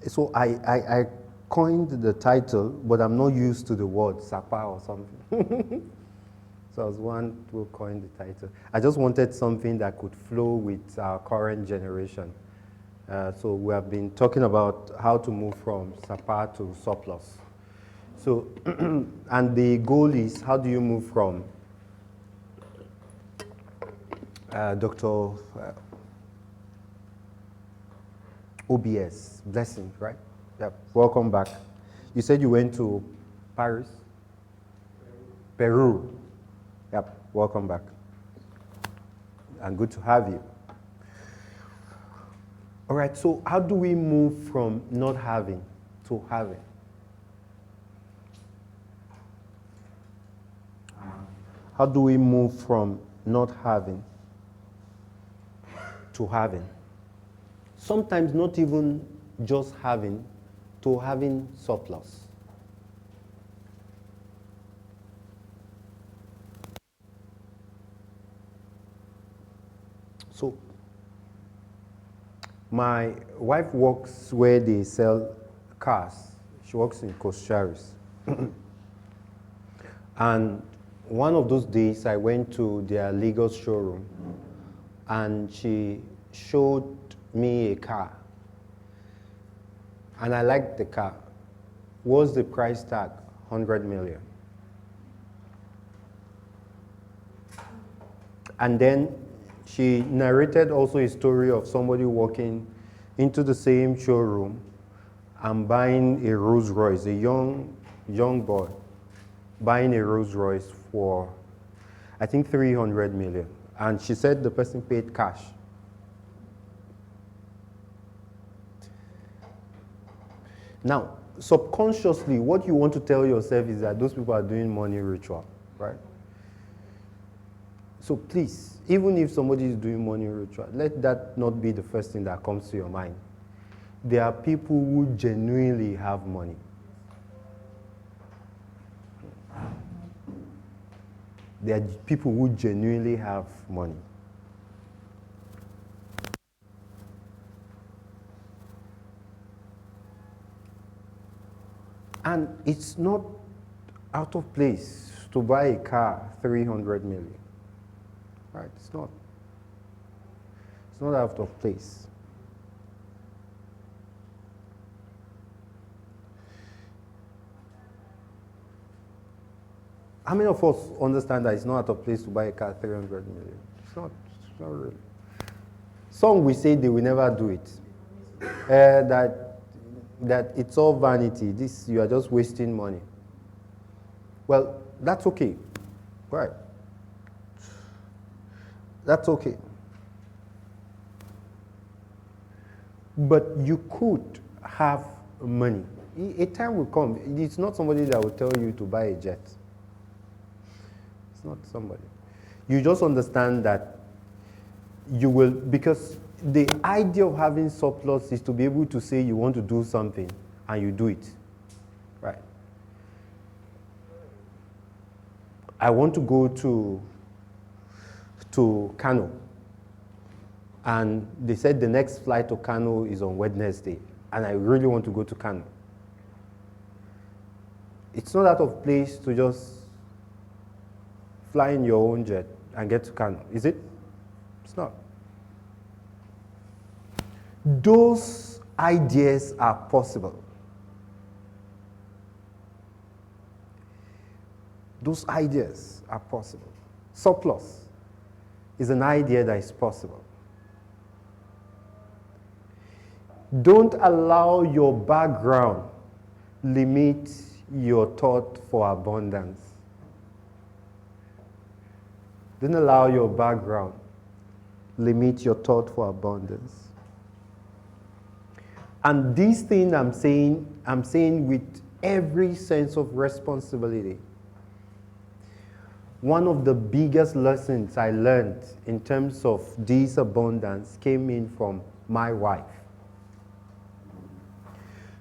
So I coined the title, but I'm not used to the word Sapa or something. So I was one who coined the title. I just wanted something that could flow with our current generation. So we have been talking about how to move from Sapa to surplus. So, and the goal is, how do you move from Dr. OBS, Blessing, right? Yep, welcome back. You said you went to Paris? Peru. Yep, welcome back. And good to have you. All right, so how do we move from not having to having? How do we move from not having to having? Sometimes not even just having to having surplus. So, my wife works where they sell cars. She works in Costaris. And one of those days I went to their Lagos showroom and she showed me a car. And I liked the car. What's the price tag? 100 million. And then she narrated also a story of somebody walking into the same showroom and buying a Rolls Royce, a young boy, buying a Rolls Royce for, I think, 300 million. And she said the person paid cash. Now, subconsciously, what you want to tell yourself is that those people are doing money ritual, right? So please, even if somebody is doing money ritual, let that not be the first thing that comes to your mind. There are people who genuinely have money. There are people who genuinely have money. And it's not out of place to buy a car 300 million. Right? It's not out of place. How many of us understand that it's not out of place to buy a car 300 million? It's not really. Some will say they will never do it. That it's all vanity. This, you are just wasting money. Well, that's okay. Right. That's okay. But you could have money. A time will come. It's not somebody that will tell you to buy a jet. It's not somebody. You just understand that you will, because the idea of having surplus is to be able to say you want to do something and you do it. Right. I want to go to Kano. And they said the next flight to Kano is on Wednesday. And I really want to go to Kano. It's not out of place to just fly in your own jet and get to Kano, is it? It's not. Those ideas are possible. Those ideas are possible. Surplus is an idea that is possible. Don't allow your background limit your thought for abundance. Don't allow your background limit your thought for abundance. And this thing I'm saying with every sense of responsibility. One of the biggest lessons I learned in terms of this abundance came in from my wife.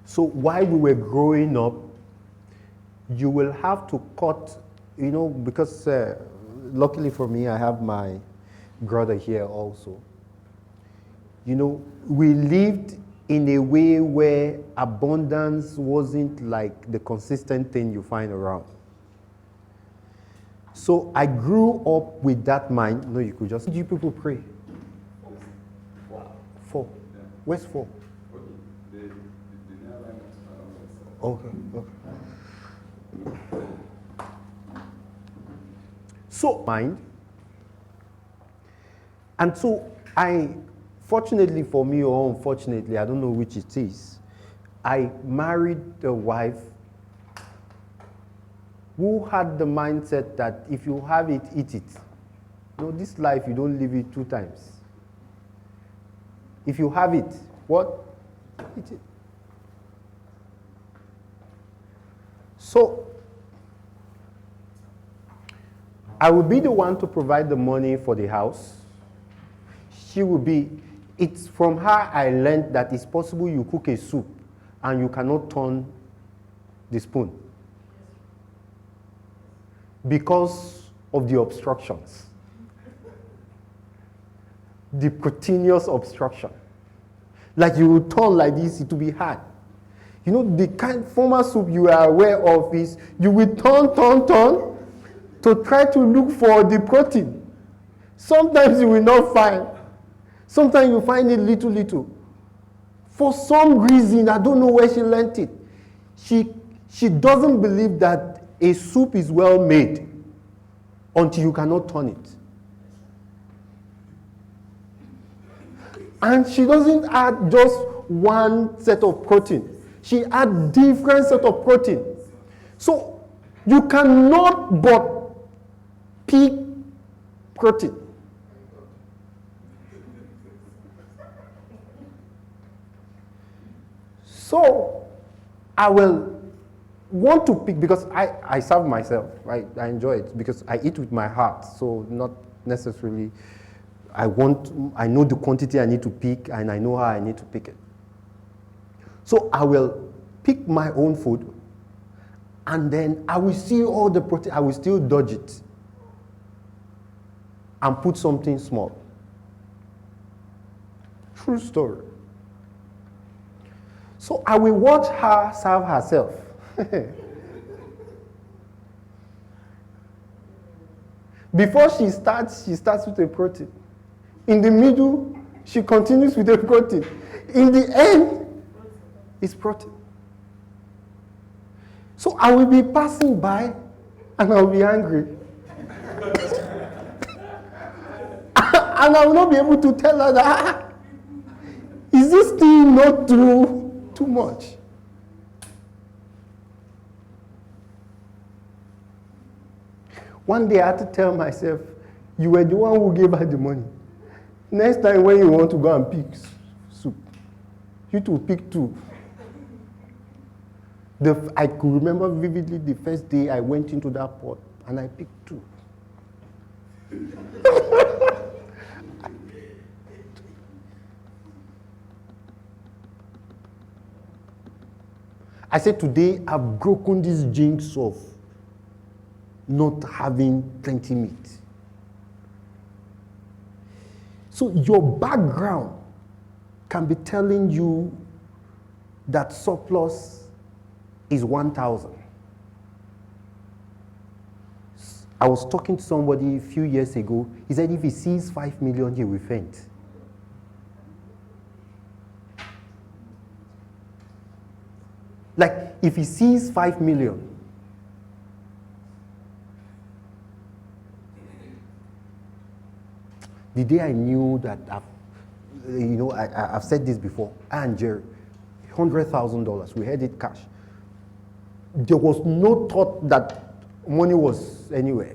So while we were growing up, you will have to cut, because luckily for me, I have my brother here also. We lived in a way where abundance wasn't like the consistent thing you find around. So I grew up with that mind. No, you could just. You people pray. 4. Where's 4? Okay. So mind. And so fortunately for me or unfortunately, I don't know which it is, I married a wife who had the mindset that if you have it, eat it. This life, you don't live it 2 times. If you have it, what? Eat it. So, I will be the one to provide the money for the house. She will be, it's from her I learned that it's possible you cook a soup and you cannot turn the spoon because of the obstructions. The continuous obstruction. Like you will turn like this, it will be hard. The kind of former soup you are aware of is you will turn to try to look for the protein. Sometimes you will not find. Sometimes you find it little. For some reason, I don't know where she learned it. She doesn't believe that a soup is well made until you cannot turn it. And she doesn't add just one set of protein. She adds different set of protein. So you cannot but pick protein. So I will want to pick, because I serve myself, right? I enjoy it because I eat with my heart. So not necessarily, I know the quantity I need to pick and I know how I need to pick it. So I will pick my own food and then I will see all the protein, I will still dodge it and put something small. True story. So I will watch her serve herself. Before she starts with the protein. In the middle, she continues with the protein. In the end, it's protein. So I will be passing by and I will be angry. And I will not be able to tell her that, is this thing not too much? One day I had to tell myself, you were the one who gave her the money. Next time when you want to go and pick soup, you to pick 2. I could remember vividly the first day I went into that pot and I picked 2. I said today I've broken this jinx of not having plenty meat. So your background can be telling you that surplus is 1,000. I was talking to somebody a few years ago. He said if he sees 5 million, he will faint. Like if he sees 5 million, the day I knew that I've said this before, I and Jerry, $100,000, we had it cash. There was no thought that money was anywhere.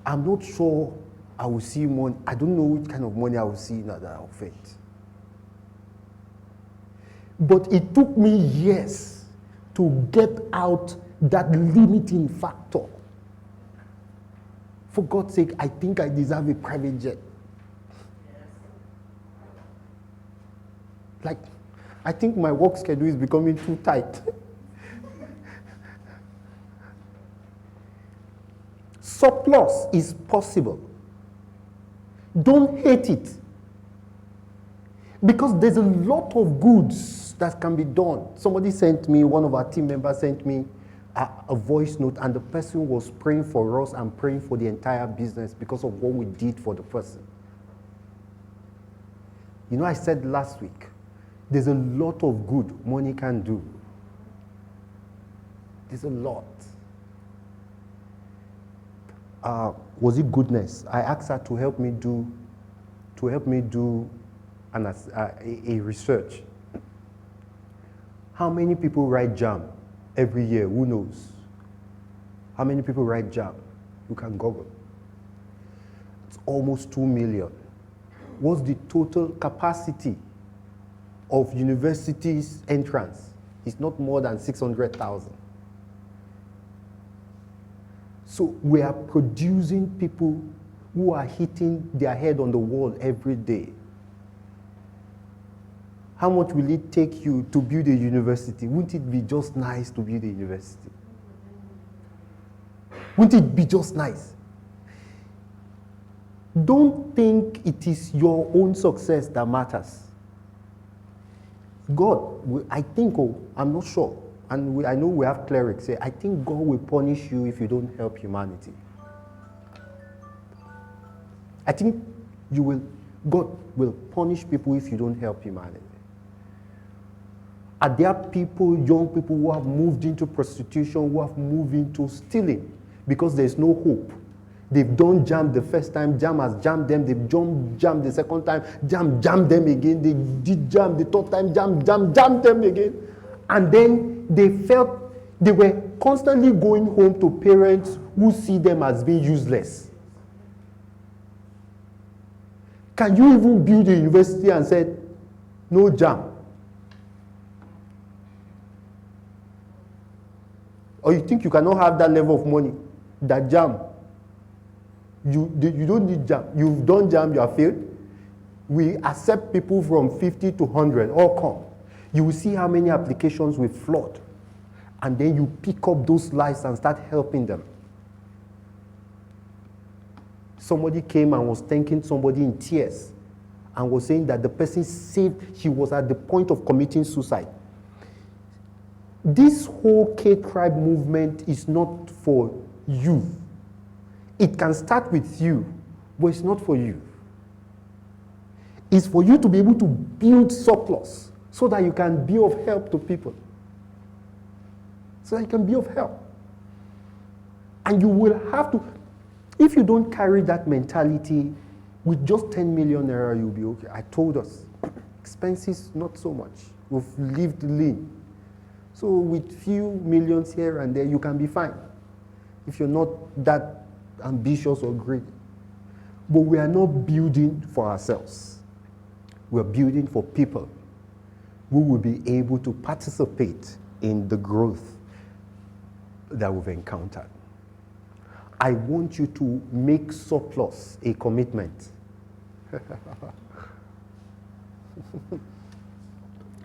I'm not sure I will see money. I don't know which kind of money I will see now that I'll faint. But it took me years to get out that limiting factor. For God's sake, I think I deserve a private jet. Like, I think my work schedule is becoming too tight. Surplus is possible. Don't hate it. Because there's a lot of goods that can be done. Somebody sent me, one of our team members sent me a voice note, and the person was praying for us and praying for the entire business because of what we did for the person. You know, I said last week, there's a lot of good money can do. There's a lot. Was it goodness? I asked her to help me do a research. How many people write JAM every year? Who knows? How many people write JAM? You can Google. It's almost 2 million. What's the total capacity of universities' entrance? It's not more than 600,000. So we are producing people who are hitting their head on the wall every day. How much will it take you to build a university? Wouldn't it be just nice to build a university? Wouldn't it be just nice? Don't think it is your own success that matters. God, I think, I'm not sure, and I know we have clerics say, I think God will punish you if you don't help humanity. I think God will punish people if you don't help humanity. Are there people, young people who have moved into prostitution, who have moved into stealing because there's no hope? They've done jam the first time, jam has jammed them, they've jammed the second time, jammed them again, they did jam the third time, jammed them again. And then they felt they were constantly going home to parents who see them as being useless. Can you even build a university and say, no jam? Or you think you cannot have that level of money, that jam? You don't need jam. You've done jam, you are failed. We accept people from 50 to 100, all come. You will see how many applications we flood. And then you pick up those lives and start helping them. Somebody came and was thanking somebody in tears and was saying that the person saved, she was at the point of committing suicide. This whole K-Trybe movement is not for you. It can start with you, but it's not for you. It's for you to be able to build surplus so that you can be of help to people. So that you can be of help. And you will have to, if you don't carry that mentality, with just 10 million naira, you'll be okay. I told us, expenses, not so much. We've lived lean. So with few millions here and there, you can be fine. If you're not that ambitious or greedy. But we are not building for ourselves. We're building for people who will be able to participate in the growth that we've encountered. I want you to make surplus a commitment.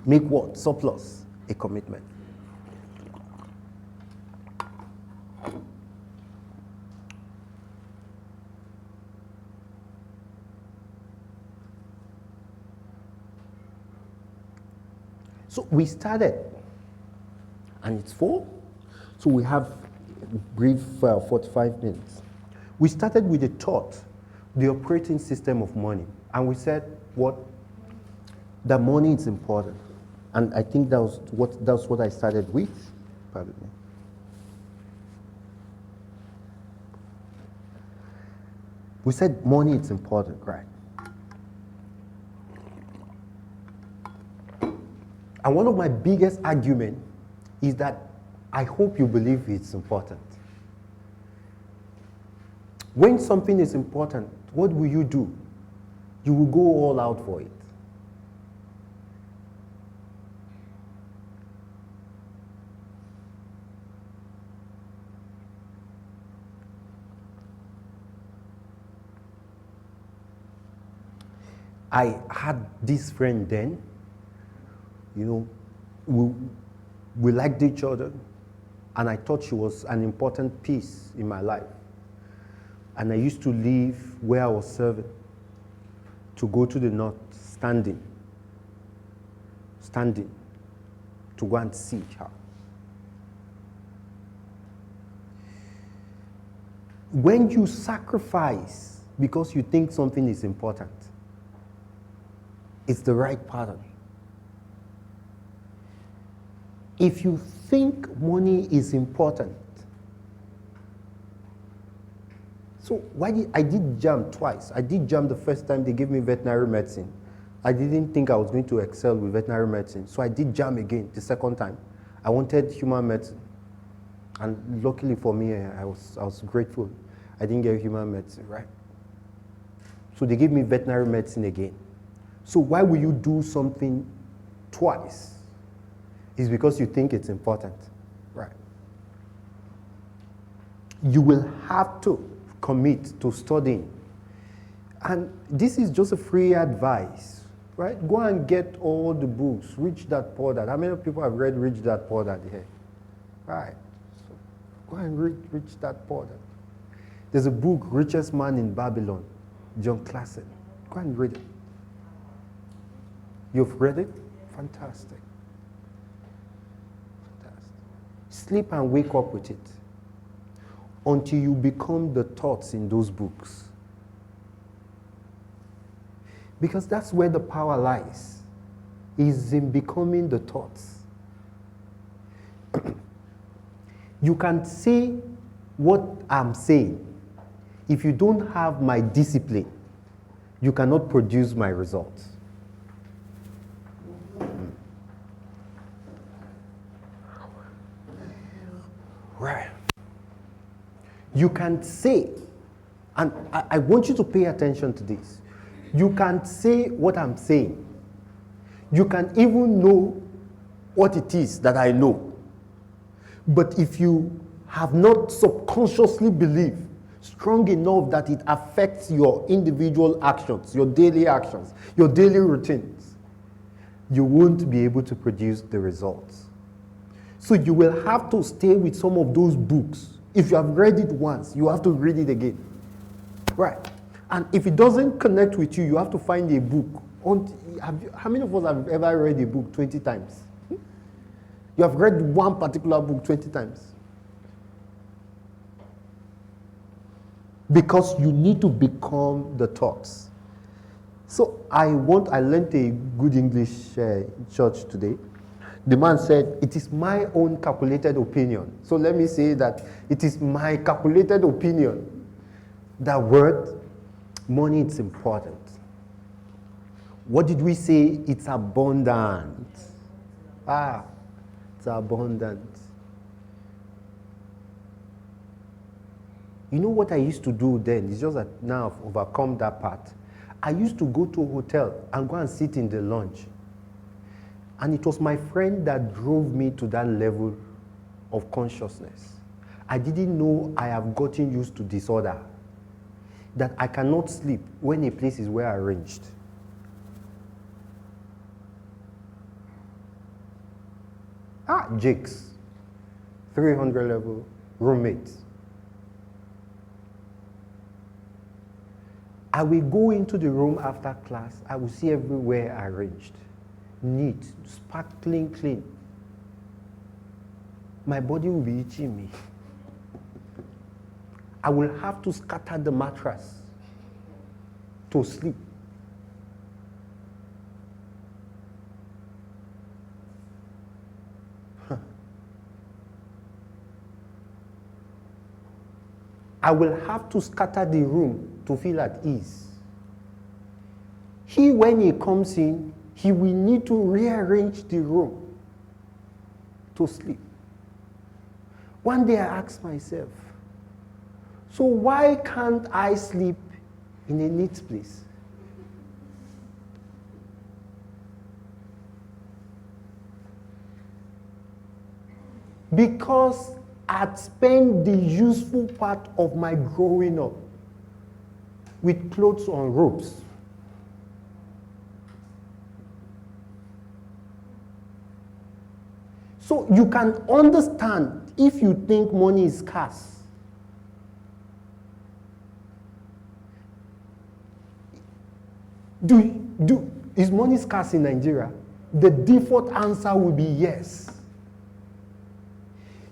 Make what? Surplus a commitment. So we started, and it's 4, so we have a brief 45 minutes. We started with the thought, the operating system of money, and we said what? That money is important, and I think that's what I started with. Pardon me. We said money is important, right? And one of my biggest arguments is that I hope you believe it's important. When something is important, what will you do? You will go all out for it. I had this friend then. You know, we liked each other, and I thought she was an important piece in my life. And I used to leave where I was serving to go to the north, standing standing to go and see her. When you sacrifice because you think something is important, it's the right pattern. If you think money is important, so I did JAM twice. I did JAM the first time they gave me veterinary medicine. I didn't think I was going to excel with veterinary medicine, so I did JAM again the second time. I wanted human medicine. And luckily for me, I was grateful. I didn't get human medicine, right? So they gave me veterinary medicine again. So why will you do something twice? It's because you think it's important, right? You will have to commit to studying. And this is just a free advice, right? Go and get all the books, Rich Dad Poor Dad. How many people have read Rich Dad Poor Dad here? Right. So go and read Rich Dad Poor Dad. There's a book, Richest Man in Babylon, John Classen. Go and read it. You've read it? Fantastic. Fantastic. Sleep and wake up with it until you become the thoughts in those books. Because that's where the power lies, is in becoming the thoughts. You can say what I'm saying. If you don't have my discipline, you cannot produce my results. Right. You can say, and I want you to pay attention to this. You can say what I'm saying. You can even know what it is that I know. But if you have not subconsciously believed strong enough that it affects your individual actions, your daily routines, you won't be able to produce the results. So you will have to stay with some of those books. If you have read it once, you have to read it again. Right. And if it doesn't connect with you, you have to find a book. How many of us have ever read a book 20 times? You have read one particular book 20 times. Because you need to become the thoughts. So I learned a good English church today. The man said, it is my own calculated opinion. So let me say that it is my calculated opinion that money is important. What did we say? It's abundant. It's abundant. You know what I used to do then? It's just that now I've overcome that part. I used to go to a hotel and go and sit in the lounge. And it was my friend that drove me to that level of consciousness. I didn't know I have gotten used to disorder. That I cannot sleep when a place is well arranged. Jakes, 300 level, roommates. I will go into the room after class. I will see everywhere arranged. Neat, sparkling clean. My body will be itching me. I will have to scatter the mattress to sleep. I will have to scatter the room to feel at ease. When he comes in, he will need to rearrange the room to sleep. One day I asked myself, so why can't I sleep in a neat place? Because I'd spent the useful part of my growing up with clothes on ropes. So you can understand if you think money is scarce. Is money scarce in Nigeria? the default answer will be yes.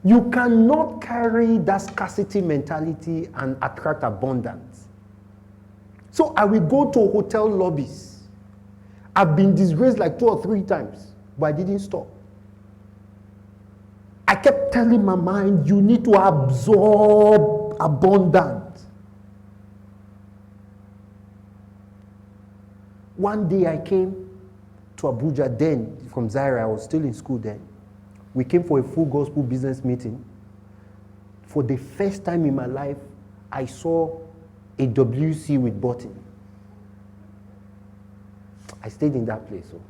You cannot carry that scarcity mentality and attract abundance. So I will go to hotel lobbies. I've been disgraced like 2 or 3 times, but I didn't stop. I kept telling my mind, you need to absorb abundance. One day I came to Abuja then, from Zaire, I was still in school then. We came for a full gospel business meeting. For the first time in my life, I saw a WC with button. I stayed in that place. So.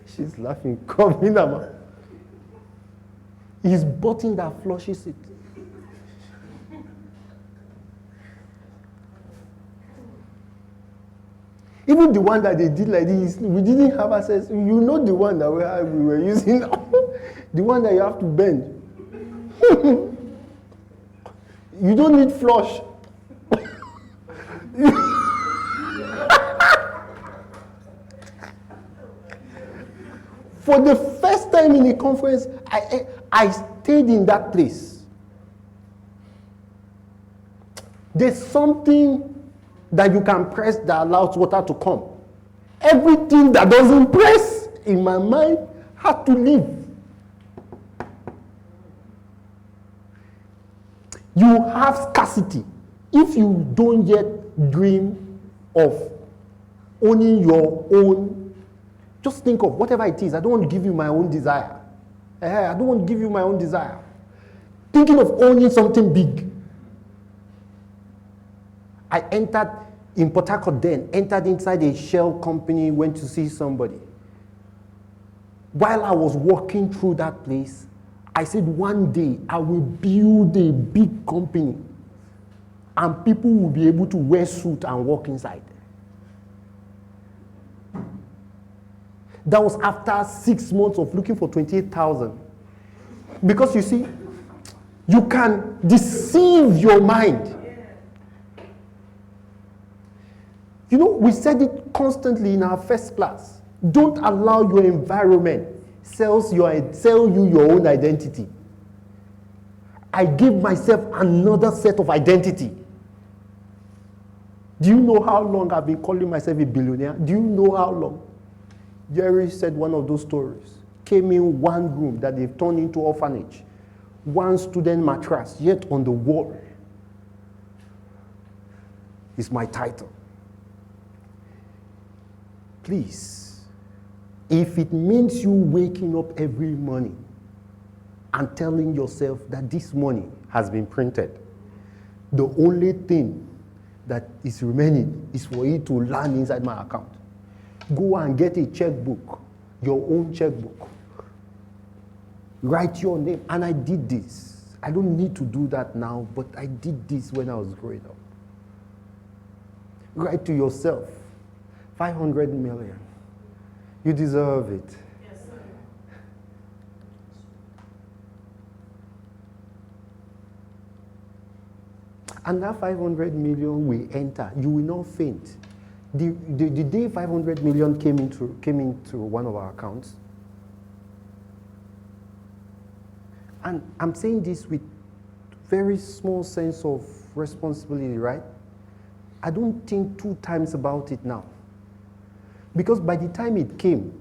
She's laughing. Come in, Amma. It's button that flushes it. Even the one that they did like this, we didn't have access. You know the one that we were using now. The one that you have to bend. You don't need flush. For the first time in a conference, I stayed in that place. There's something that you can press that allows water to come. Everything that doesn't press in my mind had to leave. You have scarcity. If you don't yet dream of owning your own, just think of whatever it is. I don't want to give you my own desire. I don't want to give you my own desire. Thinking of owning something big. I entered in Port Harcourt then, entered inside a shell company, went to see somebody. While I was walking through that place, I said, one day I will build a big company and people will be able to wear suit and walk inside. That was after 6 months of looking for 28,000. Because you see, you can deceive your mind. You know, we said it constantly in our first class. Don't allow your environment sell you your own identity. I gave myself another set of identity. Do you know how long I've been calling myself a billionaire? Do you know how long? Jerry said one of those stories. Came in one room that they've turned into orphanage. One student mattress, yet on the wall is my title. Please, if it means you waking up every morning and telling yourself that this money has been printed, the only thing that is remaining is for it to land inside my account. Go and get a checkbook, your own checkbook. Write your name. And I did this. I don't need to do that now, but I did this when I was growing up. Write to yourself, 500 million. You deserve it. Yes, sir. And that 500 million will enter. You will not faint. The day 500 million came into one of our accounts, and I'm saying this with very small sense of responsibility, right? I don't think 2 times about it now. Because by the time it came,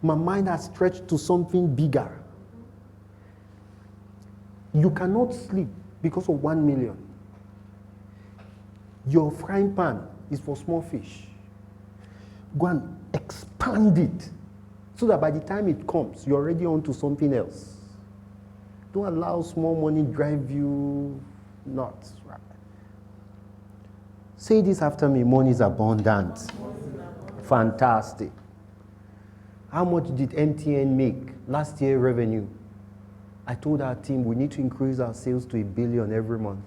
my mind has stretched to something bigger. You cannot sleep because of 1 million. Your frying pan is for small fish. Go and expand it so that by the time it comes, you're already on to something else. Don't allow small money drive you nuts. Right? Say this after me, money is abundant. Fantastic. How much did MTN make last year revenue? I told our team we need to increase our sales to 1 billion every month.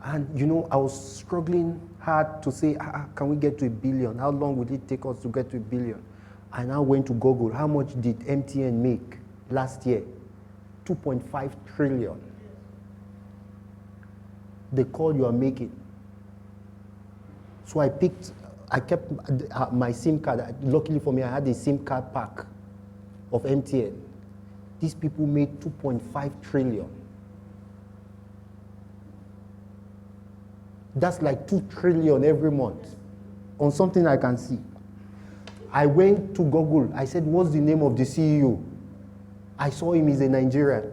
And you know, I was struggling hard to say, can we get to 1 billion? How long would it take us to get to 1 billion? I now went to Google. How much did MTN make last year? 2.5 trillion. The call you are making. So I kept my SIM card. Luckily for me, I had a SIM card pack of MTN. These people made 2.5 trillion. That's like 2 trillion every month on something I can see. I went to Google. I said, what's the name of the CEO? I saw him, he's a Nigerian.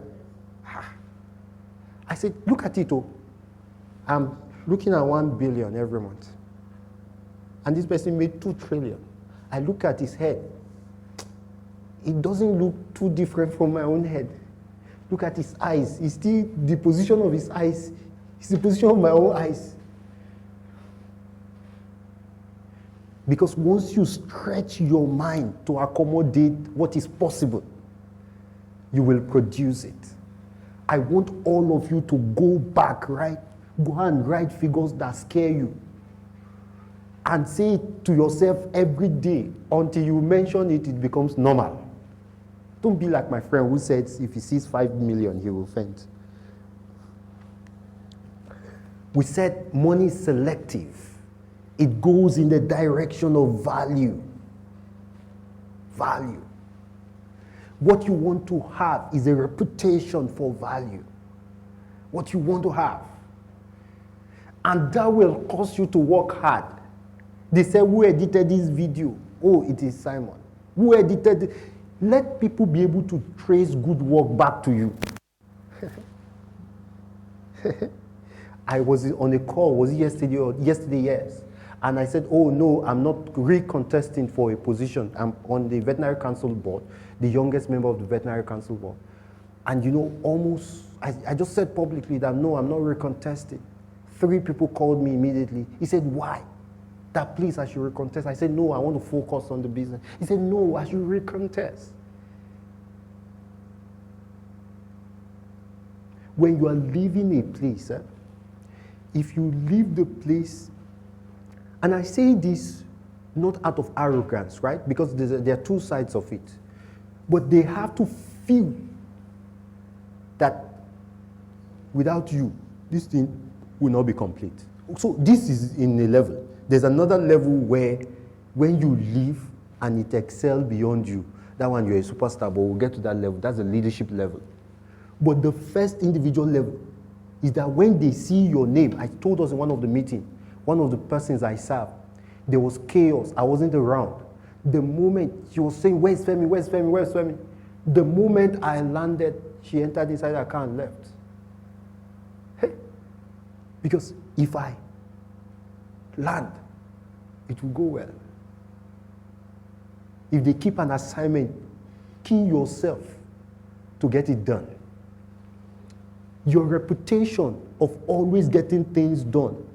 I said, look at it. I'm looking at 1 billion every month. And this person made 2 trillion. I look at his head. It doesn't look too different from my own head. Look at his eyes. It's still the position of his eyes. It's the position of my own eyes. Because once you stretch your mind to accommodate what is possible, you will produce it. I want all of you to go back, right? Go and write figures that scare you. And say it to yourself every day until you mention it, it becomes normal. Don't be like my friend who said if he sees 5 million, he will faint. We said money is selective. It goes in the direction of value. Value. What you want to have is a reputation for value. What you want to have. And that will cause you to work hard. They say, who edited this video? Oh, it is Simon. Who edited it? Let people be able to trace good work back to you. I was on a call, was it yesterday or yesterday, yes. And I said, oh no, I'm not recontesting for a position. I'm on the Veterinary Council Board, the youngest member of the Veterinary Council Board. And you know, almost, I just said publicly that no, I'm not recontesting. 3 people called me immediately. He said, why? That please, I should recontest. I said, no, I want to focus on the business. He said, no, I should recontest. When you are leaving a place, if you leave the place, and I say this not out of arrogance, right? Because there are 2 sides of it. But they have to feel that without you, this thing will not be complete. So this is in a level. There's another level where when you leave and it excels beyond you, that one you're a superstar, but we'll get to that level. That's a leadership level. But the first individual level is that when they see your name, I told us in one of the meetings, one of the persons I served, there was chaos. I wasn't around. The moment she was saying, where's Femi, where's Femi, where's Femi? The moment I landed, she entered inside her car and left. Hey. Because if I land, it will go well. If they keep an assignment, key yourself to get it done. Your reputation of always getting things done,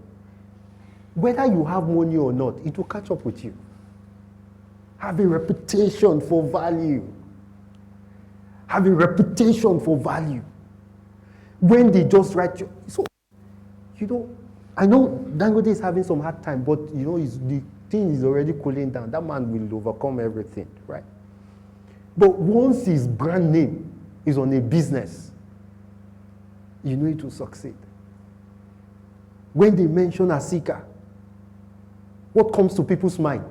whether you have money or not, it will catch up with you. Have a reputation for value. Have a reputation for value. When they just write you, so, you know, I know Dangote is having some hard time, but you know, the thing is already cooling down. That man will overcome everything, right? But once his brand name is on a business, you know it will succeed. When they mention Asika, what comes to people's mind?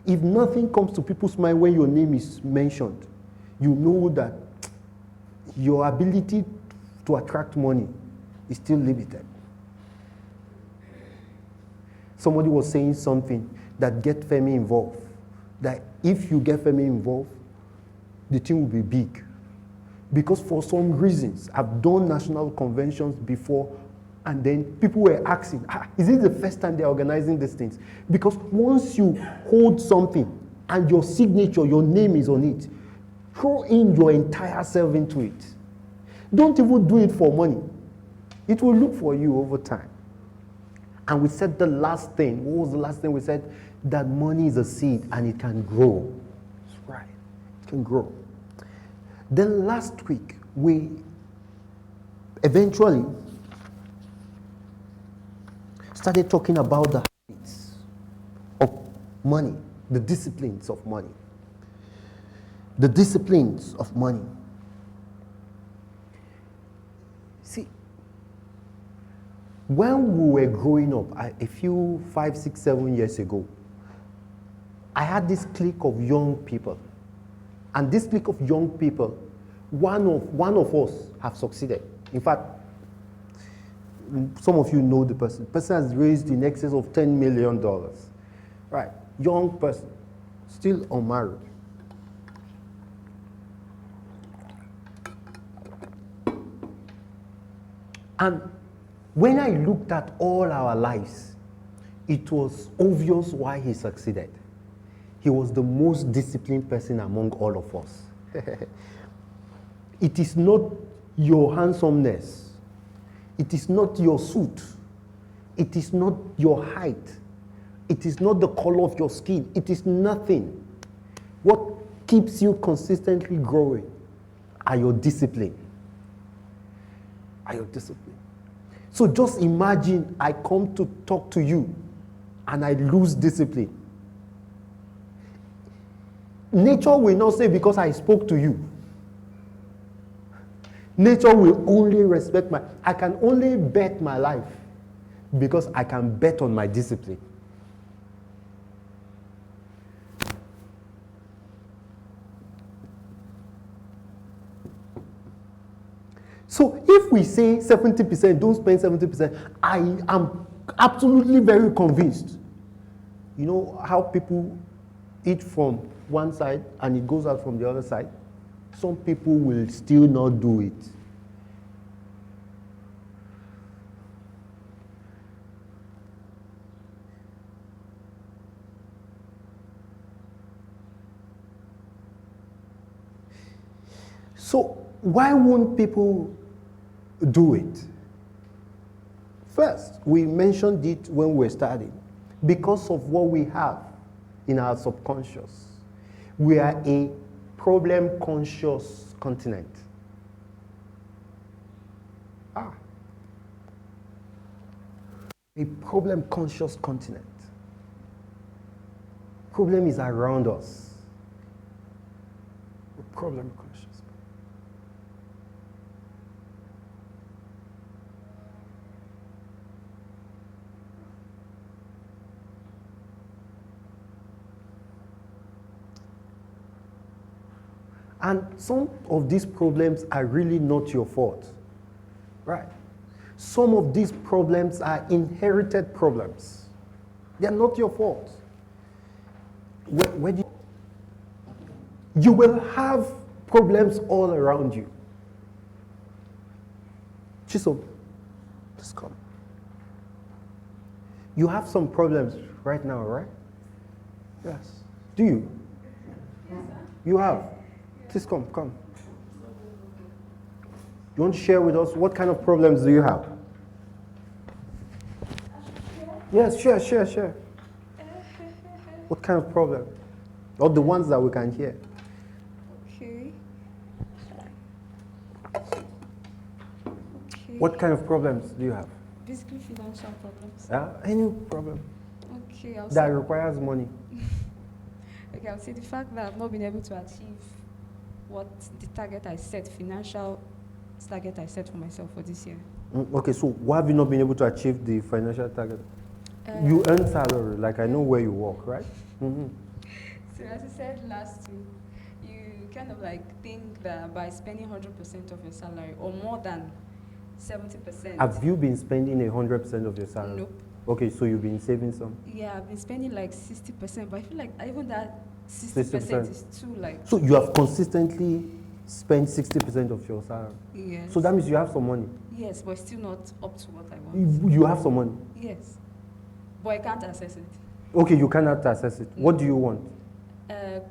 If nothing comes to people's mind when your name is mentioned, you know that your ability to attract money is still limited. Somebody was saying something that get Femi involved. That if you get Femi involved, the thing will be big. Because for some reasons, I've done national conventions before, and then people were asking, is it the first time they're organizing these things? Because once you hold something and your signature, your name is on it, throw in your entire self into it. Don't even do it for money. It will look for you over time. And we said the last thing. What was the last thing we said? That money is a seed and it can grow. That's right. It can grow. Then last week, we eventually started talking about the habits of money, the disciplines of money. The disciplines of money. See, When we were growing up, a few 5, 6, 7 years ago, I had this clique of young people. And this clique of young people, one of us have succeeded. In fact, some of you know the person. The person has raised in excess of $10 million. Right, young person, still unmarried. And when I looked at all our lives, it was obvious why he succeeded. He was the most disciplined person among all of us. It is not your handsomeness. It is not your suit. It is not your height. It is not the color of your skin. It is nothing. What keeps you consistently growing are your discipline. So just imagine I come to talk to you and I lose discipline. Nature will not say because I spoke to you. Nature will only respect I can only bet my life because I can bet on my discipline. So if we say 70%, don't spend 70%, I am absolutely very convinced. You know how people eat from one side and it goes out from the other side? Some people will still not do it. So why won't people do it? First, we mentioned it when we were starting. Because of what we have in our subconscious. We are a problem-conscious continent. A problem-conscious continent. Problem is around us. Problem-conscious. And some of these problems are really not your fault, right? Some of these problems are inherited problems. They are not your fault. You will have problems all around you. Chisom, just come. You have some problems right now, right? Yes. Do you? Yes, sir. You have? Please come. You want to share with us what kind of problems do you have? Yes, share. What kind of problem? Or the ones that we can hear. Okay. What kind of problems do you have? Basically financial problems. Any problem. Okay, that requires money. Okay, I'll say the fact that I've not been able to achieve what the target I set, financial target I set for myself for this year. Okay, so why have you not been able to achieve the financial target? You earn salary, like I know where you work, right? Mm-hmm. So as I said last week, you kind of like think that by spending 100% of your salary or more than 70%. Have you been spending 100% of your salary? Nope. Okay, so you've been saving some? Yeah, I've been spending like 60%, but I feel like even that 60% is too like... So you have consistently spent 60% of your salary? Yes. So that means you have some money? Yes, but still not up to what I want. You have some money? Yes. But I can't access it. Okay, you cannot access it. What do you want?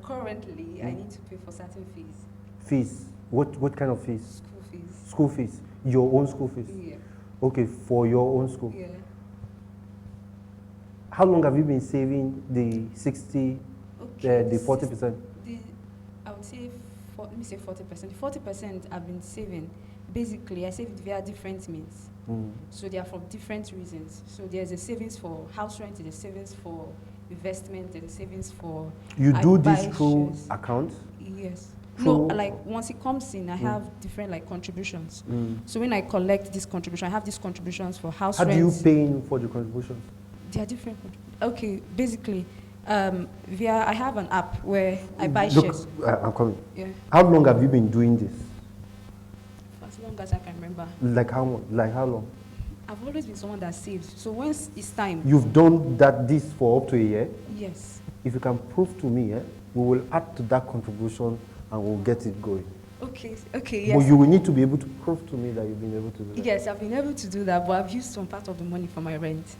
Currently, I need to pay for certain fees. Fees? What kind of fees? School fees. School fees? Your own school fees? Yeah. Okay, for your own school? Yeah. How long have you been saving the 60, the 40%? I would say, let me say 40%. 40% I've been saving. Basically, I save it via different means. So they are from different reasons. So there's a savings for house rent, there's a savings for investment, there's a savings for... You do this through accounts? Yes. No, like once it comes in, I have different like contributions. So when I collect this contribution, I have these contributions for house rent. How do you pay for the contributions? They are different. Okay, basically, I have an app where I buy Look, shares. I'm coming. Yeah. How long have you been doing this? For as long as I can remember. Like how long? I've always been someone that saves. So once it's time. You've done this for up to a year? Yes. If you can prove to me, we will add to that contribution and we'll get it going. Okay, yes. But you will need to be able to prove to me that you've been able to do that. Yes, I've been able to do that, but I've used some part of the money for my rent.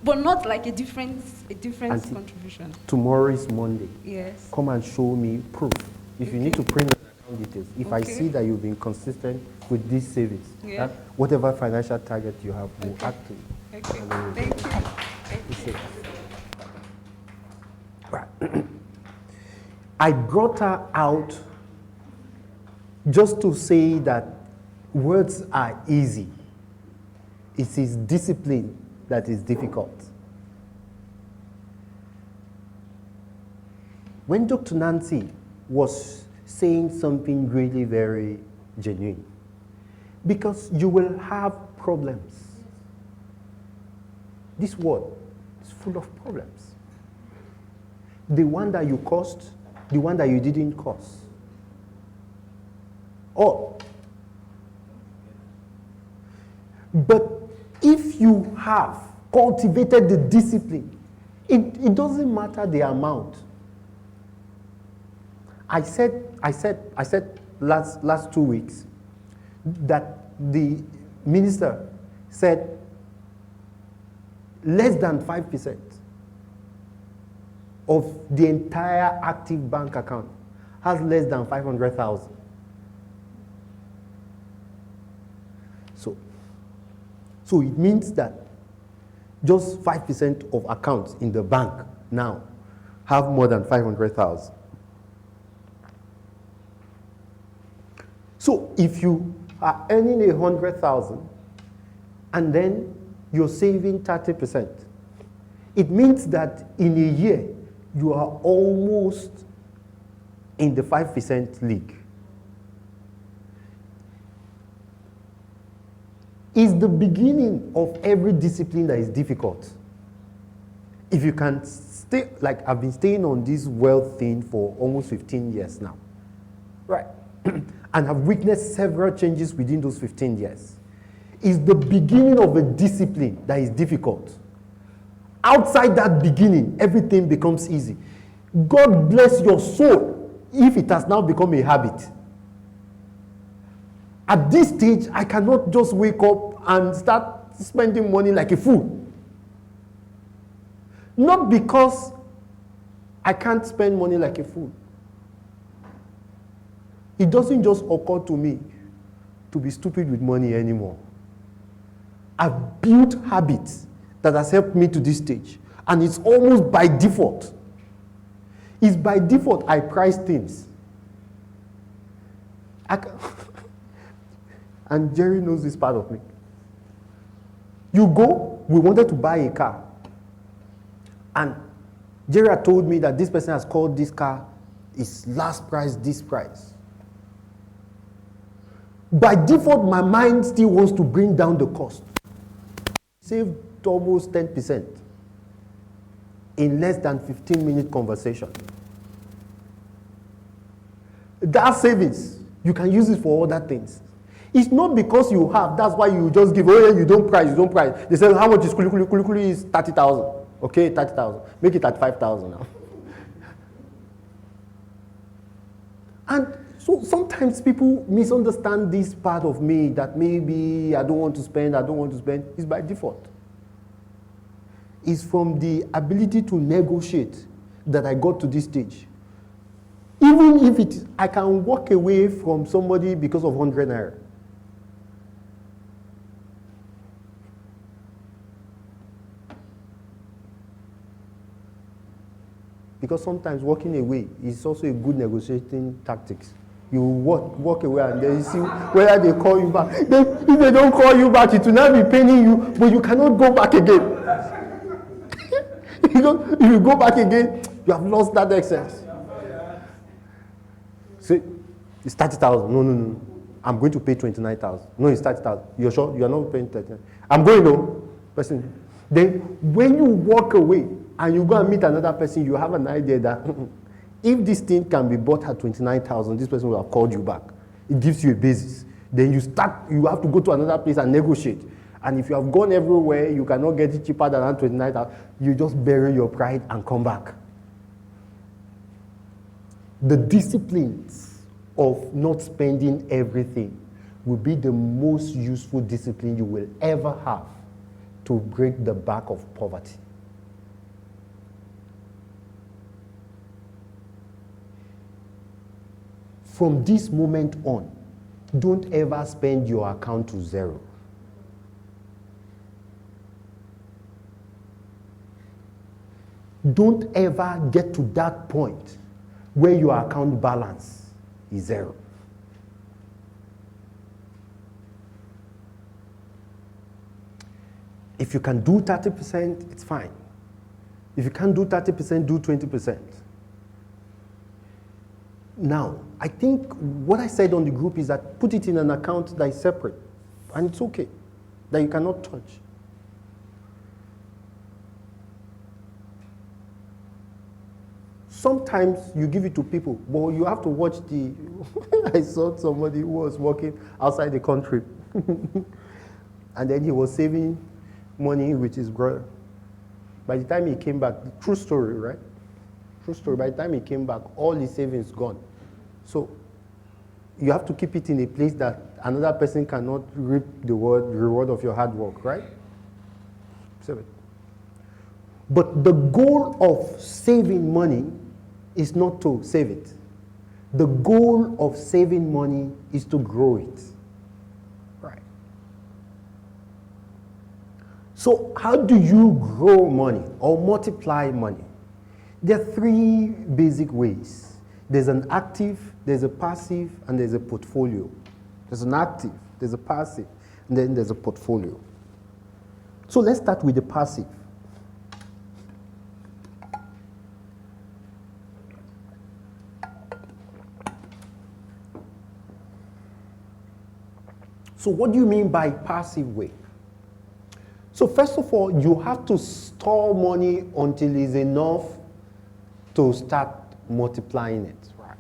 But not like a different contribution. Tomorrow is Monday. Yes. Come and show me proof. If you need to print the account details, if I see that you've been consistent with these savings, whatever financial target you have, we'll add to it. Okay, thank you. Thank you. Right. I brought her out just to say that words are easy. It is discipline that is difficult. When Dr. Nancy was saying something really very genuine, because you will have problems. This world is full of problems. The one that you caused, the one that you didn't cause. All. But if you have cultivated the discipline, it doesn't matter the amount. I said last 2 weeks that the minister said less than 5% of the entire active bank account has less than 500,000. So it means that just 5% of accounts in the bank now have more than 500,000. So if you are earning 100,000 and then you're saving 30%, it means that in a year you are almost in the 5% league. Is the beginning of every discipline that is difficult. If you can stay, like I've been staying on this wealth thing for almost 15 years now, right? And have witnessed several changes within those 15 years. Is the beginning of a discipline that is difficult. Outside that beginning, everything becomes easy. God bless your soul if it has now become a habit. At this stage, I cannot just wake up and start spending money like a fool. Not because I can't spend money like a fool. It doesn't just occur to me to be stupid with money anymore. I've built habits that has helped me to this stage. And it's almost by default. It's by default I price things. And Jerry knows this part of me. We wanted to buy a car. And Jerry had told me that this person has called this car is last price, this price. By default, my mind still wants to bring down the cost. Saved almost 10% in less than 15-minute conversation. That savings, you can use it for other things. It's not because you have, that's why you just give, oh yeah, you don't price. They say, how much is kuli? Kuli is 30,000. Okay, 30,000. Make it at 5,000 now. And so sometimes people misunderstand this part of me that maybe I don't want to spend. It's by default. It's from the ability to negotiate that I got to this stage. Even if I can walk away from somebody because of 100 naira. Because sometimes walking away is also a good negotiating tactics. You walk away and then you see whether they call you back. If they don't call you back, it will not be paining you, but you cannot go back again. If you go back again, you have lost that excess. See, It's 30,000. No, no, no. I'm going to pay 29,000. No, it's 30,000. You're sure? You are not paying 30,000. I'm going no. Person. Then when you walk away and you go and meet another person, you have an idea that if this thing can be bought at 29,000, this person will have called you back. It gives you a basis. Then you have to go to another place and negotiate. And if you have gone everywhere, you cannot get it cheaper than 29,000, you just bury your pride and come back. The disciplines of not spending everything will be the most useful discipline you will ever have to break the back of poverty. From this moment on, don't ever spend your account to zero. Don't ever get to that point where your account balance is zero. If you can do 30%, it's fine. If you can't do 30%, do 20%. Now, I think what I said on the group is that put it in an account that is separate, and it's okay, that you cannot touch. Sometimes you give it to people, but you have to watch the... I saw somebody who was working outside the country, and then he was saving money with his brother. By the time he came back, true story, right? True story. By the time he came back, all his savings gone. So you have to keep it in a place that another person cannot reap the reward of your hard work, right? Save it. But the goal of saving money is not to save it. The goal of saving money is to grow it. Right. So how do you grow money or multiply money? There are three basic ways. There's an active, there's a passive, and there's a portfolio. There's an active, there's a passive, and then there's a portfolio. So let's start with the passive. So what do you mean by passive way? So first of all, you have to store money until it's enough to start multiplying it, right?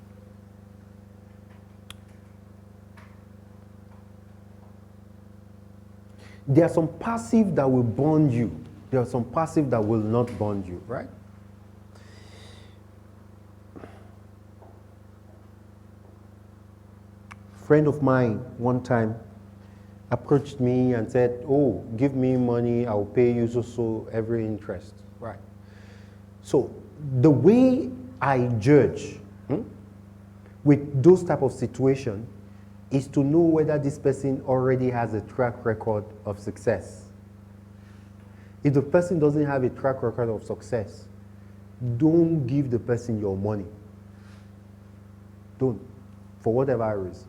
There are some passive that will bond you. There are some passive that will not bond you, right? A friend of mine one time approached me and said, oh, give me money, I'll pay you so every interest, right? So the way I judge with those type of situation is to know whether this person already has a track record of success. If the person doesn't have a track record of success, don't give the person your money. Don't, for whatever reason.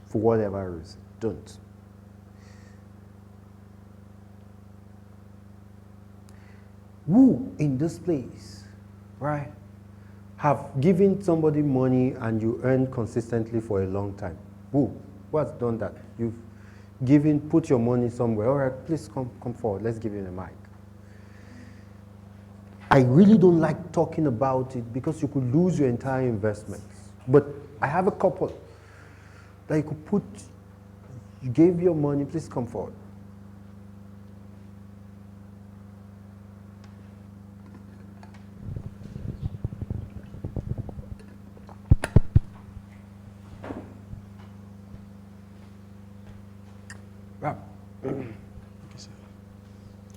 For whatever reason, don't. Who in this place, right, have given somebody money and you earn consistently for a long time? Who has done that? You've given, put your money somewhere. All right, please come forward. Let's give you the mic. I really don't like talking about it because you could lose your entire investment. But I have a couple that you could put, you gave your money, please come forward.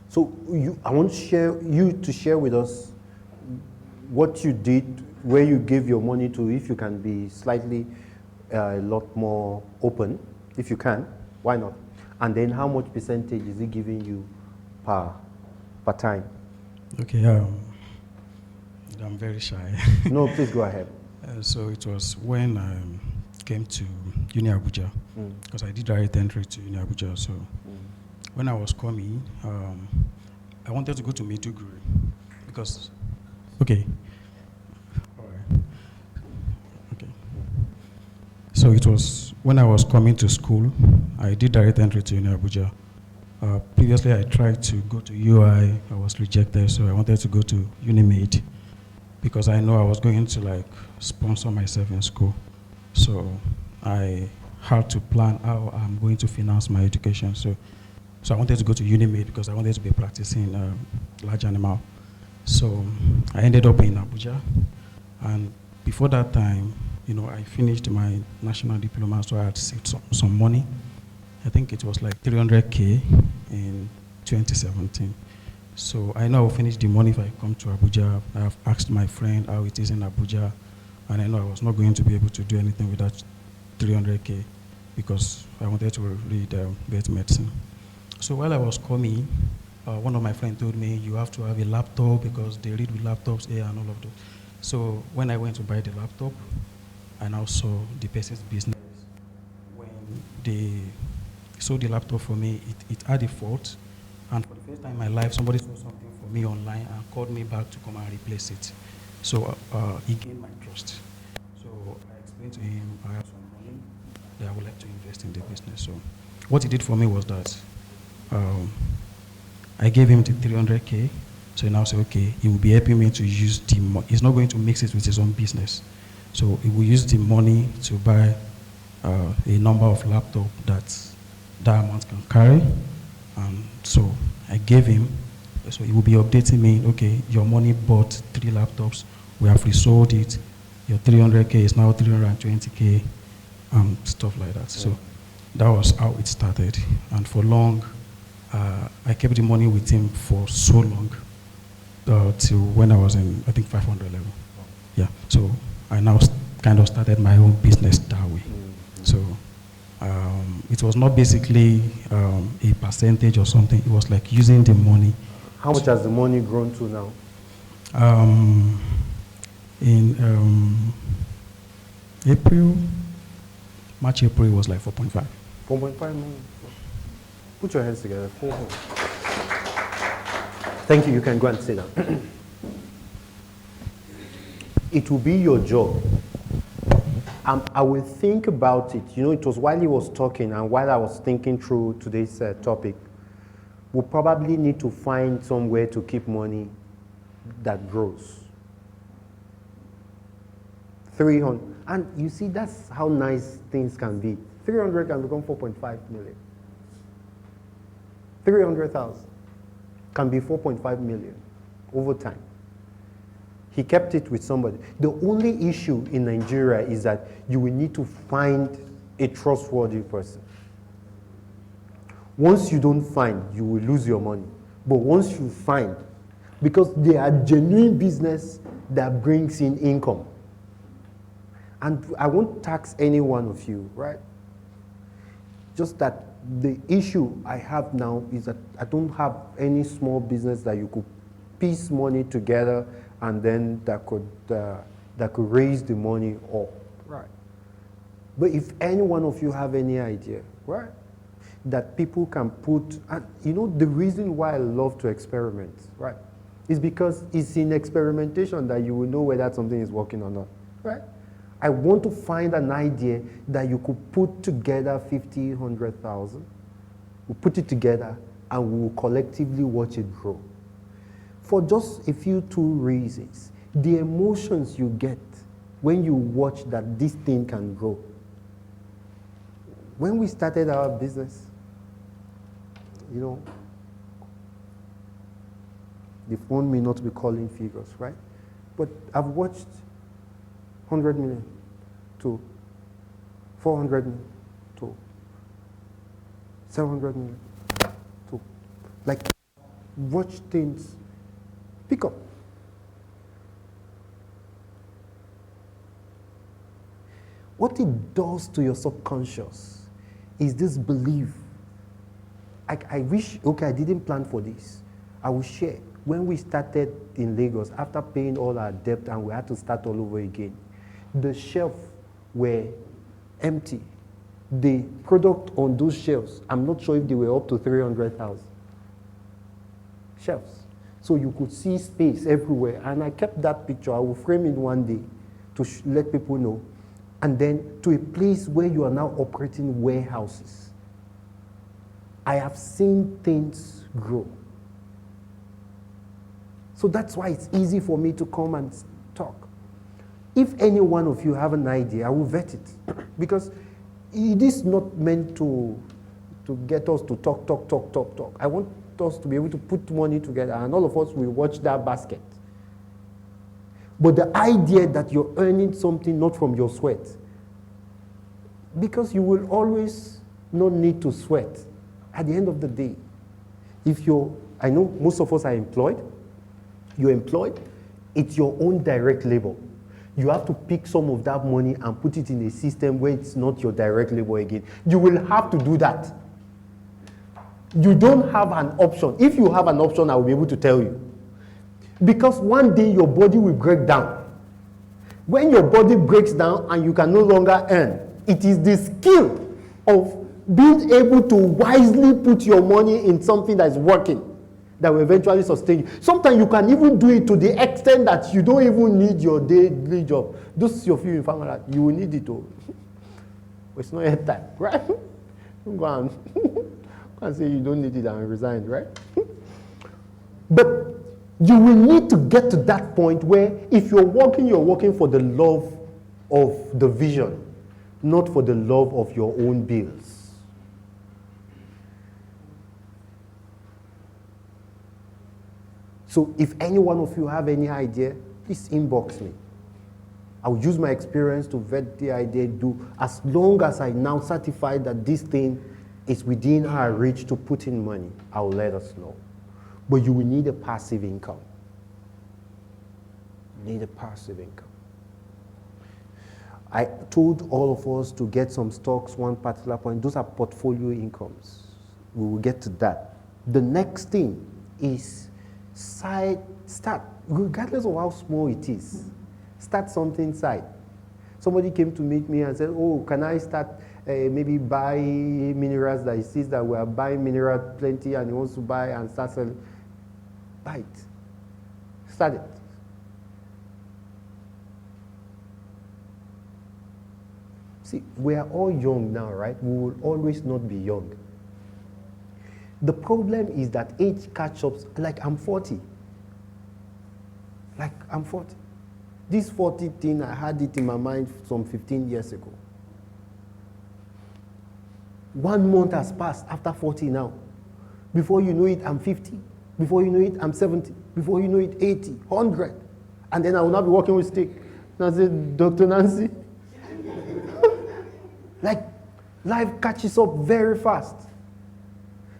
So I want you to share with us what you did, where you gave your money to, if you can be slightly a lot more open, if you can, why not? And then how much percentage is it giving you per time? Okay, I'm very shy. No, please go ahead. So it was when I came to Uni Abuja, because I did direct entry to Uni Abuja. So when I was coming, I wanted to go to Maiduguri because, okay, all right. So it was when I was coming to school, I did direct entry to Uni Abuja. Previously, I tried to go to UI, I was rejected, so I wanted to go to Unimade because I know I was going to like sponsor myself in school. So I had to plan how I'm going to finance my education. So I wanted to go to Unimade because I wanted to be practicing large animal. So I ended up in Abuja, and before that time, I finished my national diploma, so I had saved some money. I think it was like 300K in 2017. So I know I will finish the money if I come to Abuja. I have asked my friend how it is in Abuja, and I know I was not going to be able to do anything with that 300K because I wanted to read vet medicine. So while I was coming, one of my friends told me, you have to have a laptop because they read with laptops here and all of those. So when I went to buy the laptop, I now saw the person's business. When they sold the laptop for me, it had a fault. And for the first time in my life, somebody saw something for me online and called me back to come and replace it. So he gained my trust. So I explained to him, I have some money that I would like to invest in the business. So what he did for me was that I gave him the 300K. So he now said, okay, he will be helping me to use the money. He's not going to mix it with his own business. So he will use the money to buy a number of laptops that amount can carry. And so I gave him, so he will be updating me, okay, your money bought 3 laptops, we have resold it, your 300K is now 320K, stuff like that. So that was how it started. And for long, I kept the money with him for so long, till when I was in, I think, 500 level. Yeah, so I now kind of started my own business that way. So it was not basically a percentage or something. It was like using the money. How much has the money grown to now? In March, April, it was like 4.5. 4.5 million. Put your hands together. 4. Thank you. You can go and sit down. It will be your job. I will think about it. It was while he was talking and while I was thinking through today's topic, we'll probably need to find somewhere to keep money that grows. 300. And you see, that's how nice things can be. 300 can become 4.5 million. 300,000 can be 4.5 million over time. He kept it with somebody. The only issue in Nigeria is that you will need to find a trustworthy person. Once you don't find, you will lose your money. But once you find, because they are genuine business that brings in income. And I won't tax any one of you, right? Just that the issue I have now is that I don't have any small business that you could piece money together and then that could raise the money up, right? But if any one of you have any idea, right, that people can put, and the reason why I love to experiment, right, is because it's in experimentation that you will know whether something is working or not, right? I want to find an idea that you could put together 50, 100,000. We'll put it together and we'll collectively watch it grow. For just a few 2 reasons. The emotions you get when you watch that this thing can grow. When we started our business, the phone may not be calling figures, right? But I've watched 100 million to 400 million to 700 million to, like, watch things pick up. What it does to your subconscious is this belief. I wish, okay, I didn't plan for this. I will share. When we started in Lagos, after paying all our debt and we had to start all over again, the shelves were empty. The product on those shelves, I'm not sure if they were up to 300,000 shelves. So you could see space everywhere. And I kept that picture. I will frame it one day to let people know. and then to a place where you are now operating warehouses. I have seen things grow. So that's why it's easy for me to come and talk. If any one of you have an idea, I will vet it. Because it is not meant to get us to talk. I want us to be able to put money together, and all of us will watch that basket. But the idea that you're earning something not from your sweat, because you will always not need to sweat at the end of the day. I know most of us are employed. You're employed, it's your own direct labor. You have to pick some of that money and put it in a system where it's not your direct labor again. You will have to do that. You don't have an option. If you have an option, I will be able to tell you. Because one day your body will break down. When your body breaks down and you can no longer earn, it is the skill of being able to wisely put your money in something that is working that will eventually sustain you. Sometimes you can even do it to the extent that you don't even need your daily job. Those of you in family, you will need it all. But it's not yet time, right? Don't go and say you don't need it and resign, right? But you will need to get to that point where if you're working for the love of the vision, not for the love of your own bills. So if any one of you have any idea, please inbox me. I will use my experience to vet the idea, as long as I now certify that this thing is within our reach to put in money, I will let us know. But you will need a passive income. You need a passive income. I told all of us to get some stocks, one particular point. Those are portfolio incomes. We will get to that. The next thing is start, regardless of how small it is, start something side. Somebody came to meet me and said, oh, can I start maybe buy minerals that he sees that we are buying minerals plenty and he wants to buy and start selling. Buy it. Start it. See, we are all young now, right? We will always not be young. The problem is that age catch-ups, like I'm 40. This 40 thing, I had it in my mind some 15 years ago. 1 month has passed after 40 now. Before you know it, I'm 50. Before you know it, I'm 70. Before you know it, 80, 100. And then I will not be working with stick. And I say, Dr. Nancy. Like, life catches up very fast.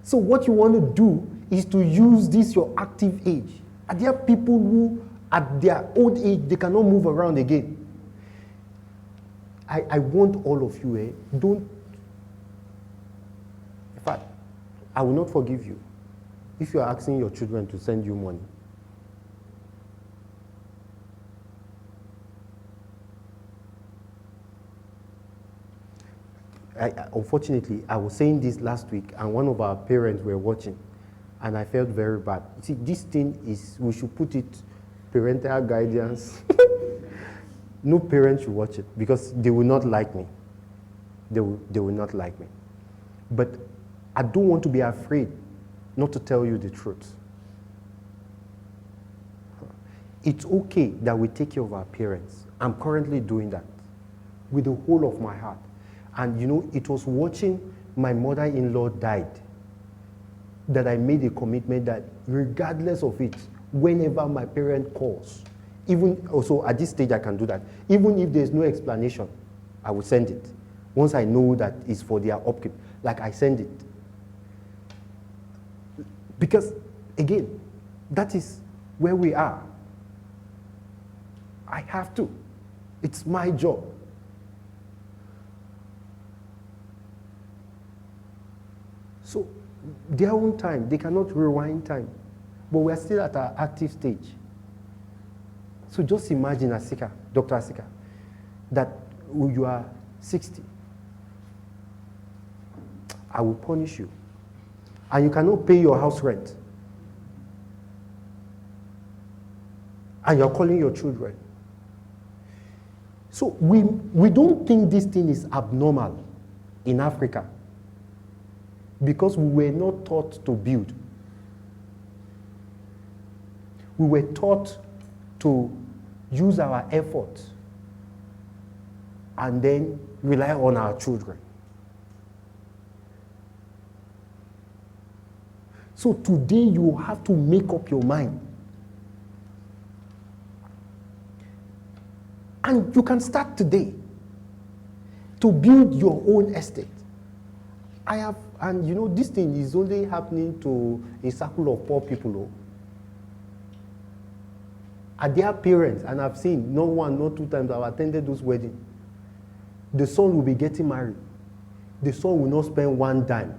So what you want to do is to use this, your active age. And there are people who, at their old age, they cannot move around again. I want all of you, in fact, I will not forgive you if you are asking your children to send you money. Unfortunately, I was saying this last week, and one of our parents were watching, and I felt very bad. See, this thing is, we should put it, parental guidance. No parent should watch it, because they will not like me. They will not like me. But I don't want to be afraid not to tell you the truth. It's okay that we take care of our parents. I'm currently doing that with the whole of my heart. And you know, it was watching my mother-in-law died that I made a commitment that regardless of it, whenever my parent calls, even also at this stage I can do that, even if there's no explanation, I will send it. Once I know that it's for their upkeep, like I send it. Because again, that is where we are. I have to. It's my job. So, their own time, they cannot rewind time. But we are still at our active stage. So just imagine Asika, Dr. Asika, that you are 60. I will punish you. And you cannot pay your house rent. And you're calling your children. So we don't think this thing is abnormal in Africa because we were not taught to build. We were taught to use our effort and then rely on our children. So today you have to make up your mind. And you can start today to build your own estate. And this thing is only happening to a circle of poor people. Are their parents, and I've seen, not one, not two times, I've attended those weddings. The son will be getting married. The son will not spend one dime.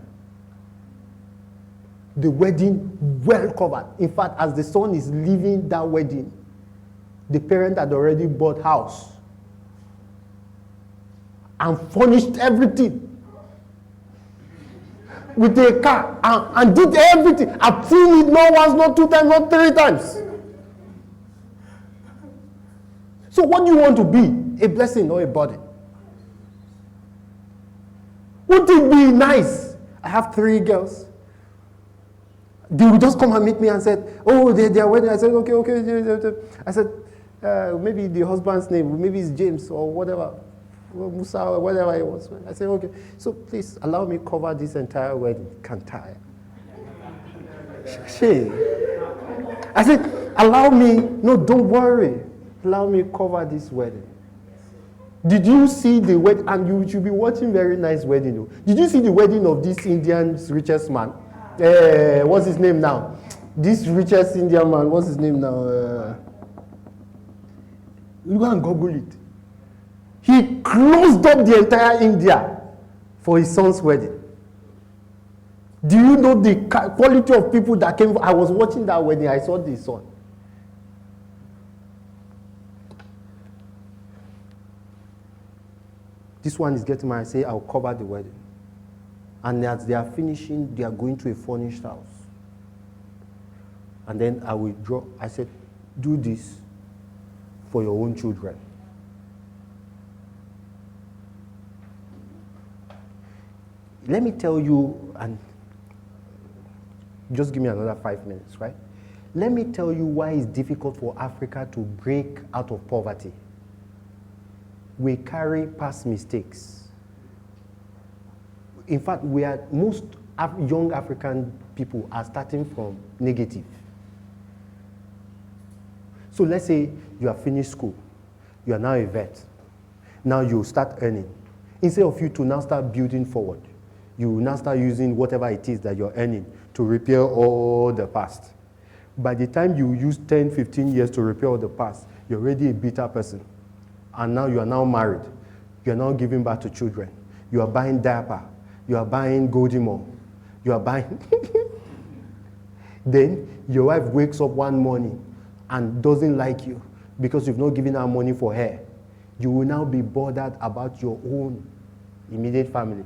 The wedding well covered. In fact, as the son is leaving that wedding, the parent had already bought house and furnished everything with a car and did everything. I've seen it not once, not two times, not three times. So what do you want to be? A blessing or a burden? Wouldn't it be nice? I have 3 girls. They would just come and meet me and said, oh, they are wedding. I said, okay. I said, maybe the husband's name, maybe it's James or whatever, or Musa or whatever it was. I said, okay, so please allow me cover this entire wedding. Can't tire. I said, allow me, no, don't worry. Allow me cover this wedding. Did you see the wedding? And you should be watching very nice wedding. Though. Did you see the wedding of this Indian's richest man? What's his name now? This richest Indian man, what's his name now? You go and Google it. He closed up the entire India for his son's wedding. Do you know the quality of people that came? I was watching that wedding, I saw the son. This one is getting married. I say, I'll cover the wedding. And as they are finishing, they are going to a furnished house. And then I will draw. I said, do this for your own children. Let me tell you, and just give me another 5 minutes, right? Let me tell you why it's difficult for Africa to break out of poverty. We carry past mistakes. In fact, most young African people are starting from negative. So let's say you have finished school. You are now a vet. Now you start earning. Instead of you to now start building forward, you will now start using whatever it is that you're earning to repair all the past. By the time you use 10, 15 years to repair all the past, you're already a bitter person. And now you are now married. You are now giving birth to children. You are buying diaper. You are buying Goldimo. You are buying... Then your wife wakes up one morning and doesn't like you because you've not given her money for hair. You will now be bothered about your own immediate family.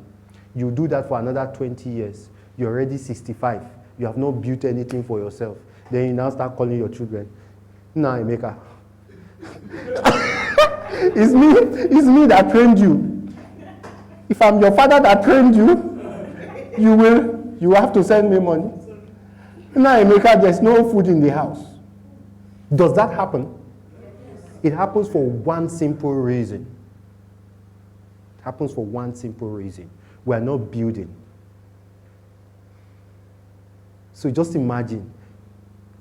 You do that for another 20 years. You're already 65. You have not built anything for yourself. Then you now start calling your children. Nah, Emeka. It's me that trained you. If I'm your father that trained you, you have to send me money. Now, Emeka, there's no food in the house. Does that happen? It happens for one simple reason. It happens for one simple reason. We are not building. So just imagine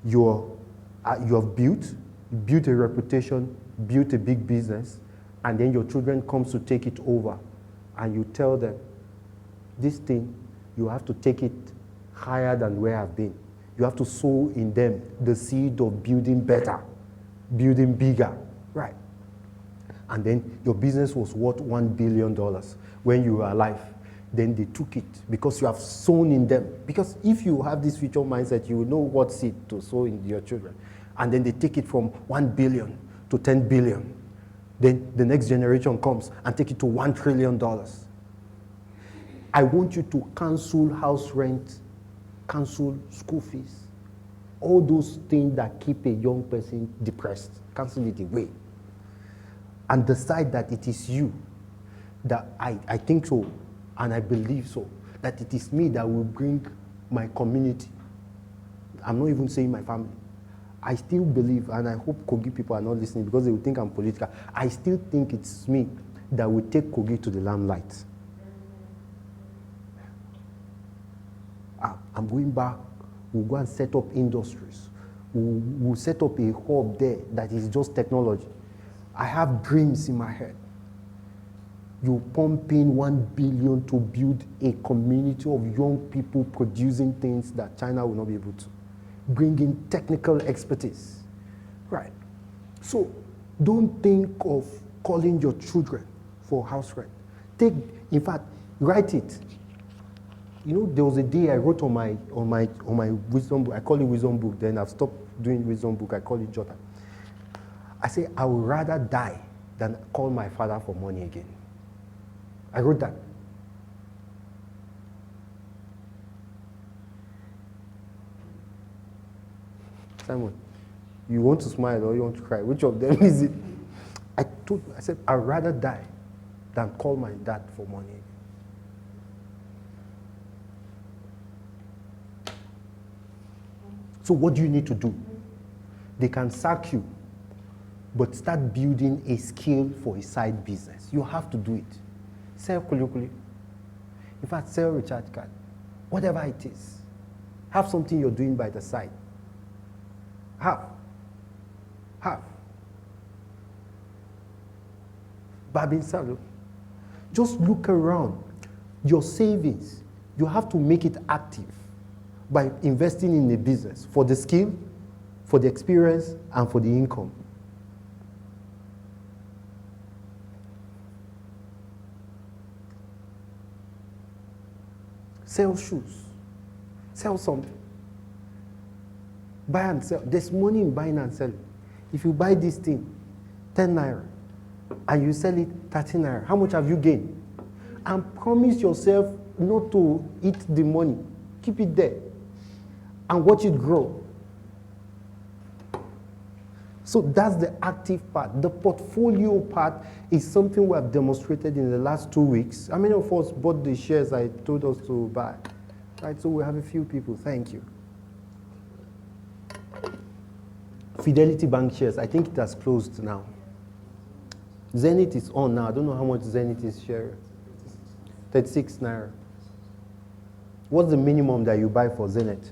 you have built a reputation, built a big business, and then your children comes to take it over, and you tell them, this thing, you have to take it higher than where I've been. You have to sow in them the seed of building better, building bigger, right? And then your business was worth $1 billion when you were alive. Then they took it because you have sown in them. Because if you have this future mindset, you will know what seed to sow in your children. And then they take it from 1 billion to 10 billion. Then the next generation comes and take it to $1 trillion. I want you to cancel house rent, cancel school fees, all those things that keep a young person depressed. Cancel it away. and decide that it is you, that I think so, and I believe so, that it is me that will bring my community. I'm not even saying my family. I still believe, and I hope Kogi people are not listening because they will think I'm political. I still think it's me that will take Kogi to the limelight. I'm going back. We'll go and set up industries. We'll set up a hub there that is just technology. I have dreams in my head. You pump in 1 billion to build a community of young people producing things that China will not be able to. Bring in technical expertise. Right. So don't think of calling your children for house rent. In fact, write it. You know, there was a day I wrote on my wisdom book. I call it wisdom book. Then I've stopped doing wisdom book. I call it jotter. I say I would rather die than call my father for money again. I wrote that. Simon, you want to smile or you want to cry? Which of them is it? I said I'd rather die than call my dad for money. So what do you need to do? They can sack you, but start building a skill for a side business. You have to do it. Sell kulikuli. In fact, sell recharge card. Whatever it is. Have something you're doing by the side. Have. Babin Salo. Just look around. Your savings, you have to make it active by investing in a business for the skill, for the experience, and for the income. Sell shoes. Sell something. Buy and sell. There's money in buying and selling. If you buy this thing, 10 naira, and you sell it 13 naira, how much have you gained? And promise yourself not to eat the money. Keep it there. And watch it grow. So that's the active part. The portfolio part is something we have demonstrated in the last 2 weeks. How many of us bought the shares I told us to buy? Right, so we have a few people. Thank you. Fidelity Bank shares, I think it has closed now. Zenith is on now. I don't know how much Zenith is sharing. 36 naira. What's the minimum that you buy for Zenith?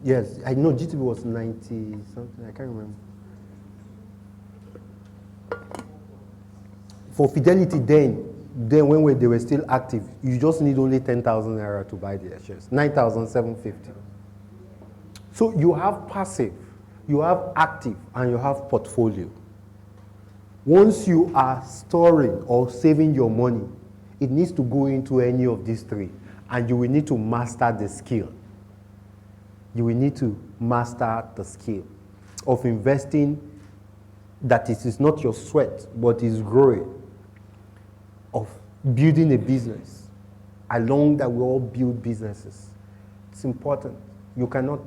Yes, I know GTB was 90 something, I can't remember. For Fidelity then when they were still active, you just need only 10,000 naira to buy their shares, 9,750. So you have passive, you have active, and you have portfolio. Once you are storing or saving your money, it needs to go into any of these three, and you will need to master the skill. You will need to master the skill of investing that it is not your sweat, but is growing, of building a business. Along that we all build businesses. It's important. You cannot,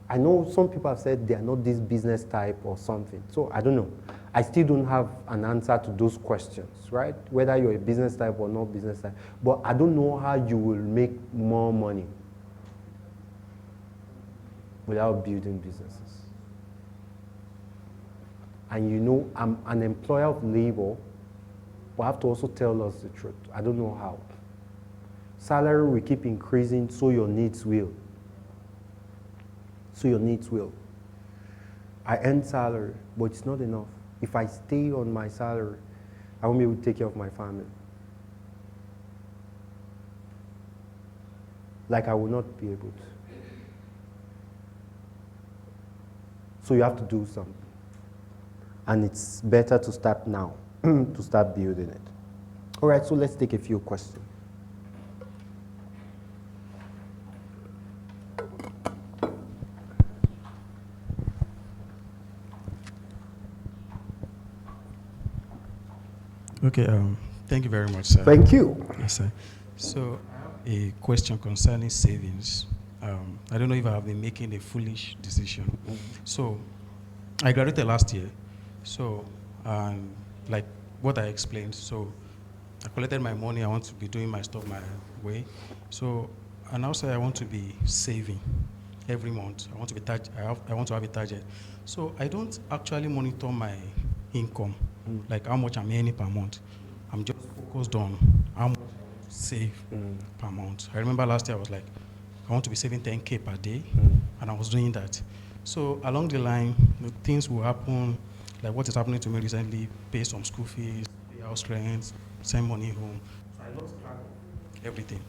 I know some people have said they are not this business type or something. So I don't know. I still don't have an answer to those questions, right? Whether you're a business type or not business type. But I don't know how you will make more money without building businesses. And you know, I'm an employer of labor, but I have to also tell us the truth. I don't know how. Salary will keep increasing, so your needs will. So your needs will. I earn salary, but it's not enough. If I stay on my salary, I won't be able to take care of my family. Like I will not be able to. So you have to do something. And it's better to start now, to start building it. All right, so let's take a few questions. Okay, thank you very much, sir. Thank you. Yes, sir. So, a question concerning savings. I don't know if I have been making a foolish decision. So I graduated last year. So, like what I explained, so I collected my money. I want to be doing my stuff my way. So, and also I want to be saving every month. I want to be I want to have a target. So I don't actually monitor my income, like how much I'm earning per month. I'm just focused on how much I save per month. I remember last year I was like, I want to be saving 10K per day, and I was doing that. So along the line, things will happen, like what is happening to me recently, pay some school fees, pay house rent, send money home. So I lost track of everything.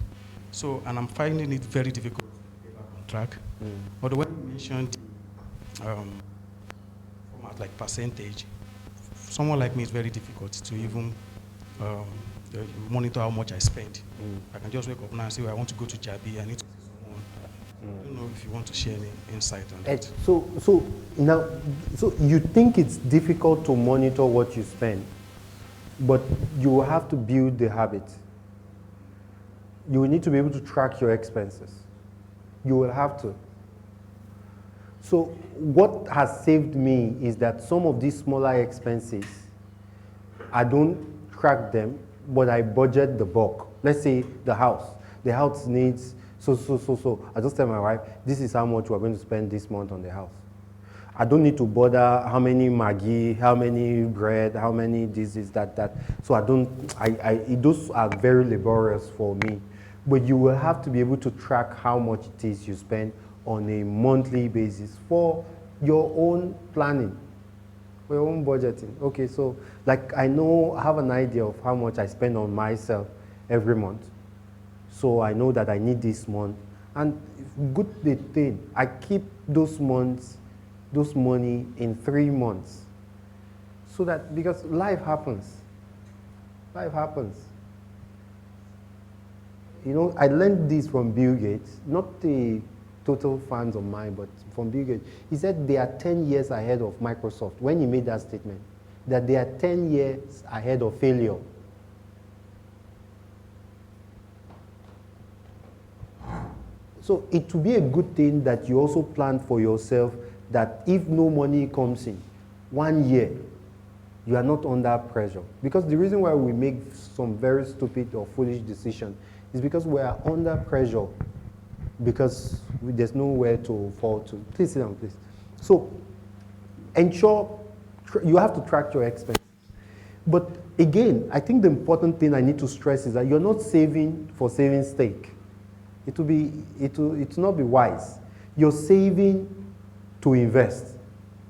So, and I'm finding it very difficult to get back on track. But when you mentioned format like percentage, someone like me is very difficult to even monitor how much I spend. I can just wake up now and say, well, I want to go to Jabi, I need to see someone. I don't know if you want to share any insight on that. So you think it's difficult to monitor what you spend, but you will have to build the habit. You will need to be able to track your expenses. You will have to. So what has saved me is that some of these smaller expenses, I don't track them, but I budget the bulk. Let's say the house. The house needs so. I just tell my wife, this is how much we're going to spend this month on the house. I don't need to bother how many Maggi, how many bread, how many this is that. So those are very laborious for me. But you will have to be able to track how much it is you spend on a monthly basis for your own planning, for your own budgeting. Okay, so like I have an idea of how much I spend on myself every month. So I know that I need this month. And good thing, I keep those money in 3 months. So that, because life happens. Life happens. You know, I learned this from Bill Gates, not the total fans of mine, but from Bill Gates. He said they are 10 years ahead of Microsoft when he made that statement, that they are 10 years ahead of failure. So it will be a good thing that you also plan for yourself that if no money comes in 1 year, you are not under pressure. Because the reason why we make some very stupid or foolish decisions is because we are under pressure, because there's nowhere to fall to. Please sit down, please. So ensure you have to track your expenses. But again, I think the important thing I need to stress is that you're not saving for saving's sake. It will not be wise. You're saving to invest.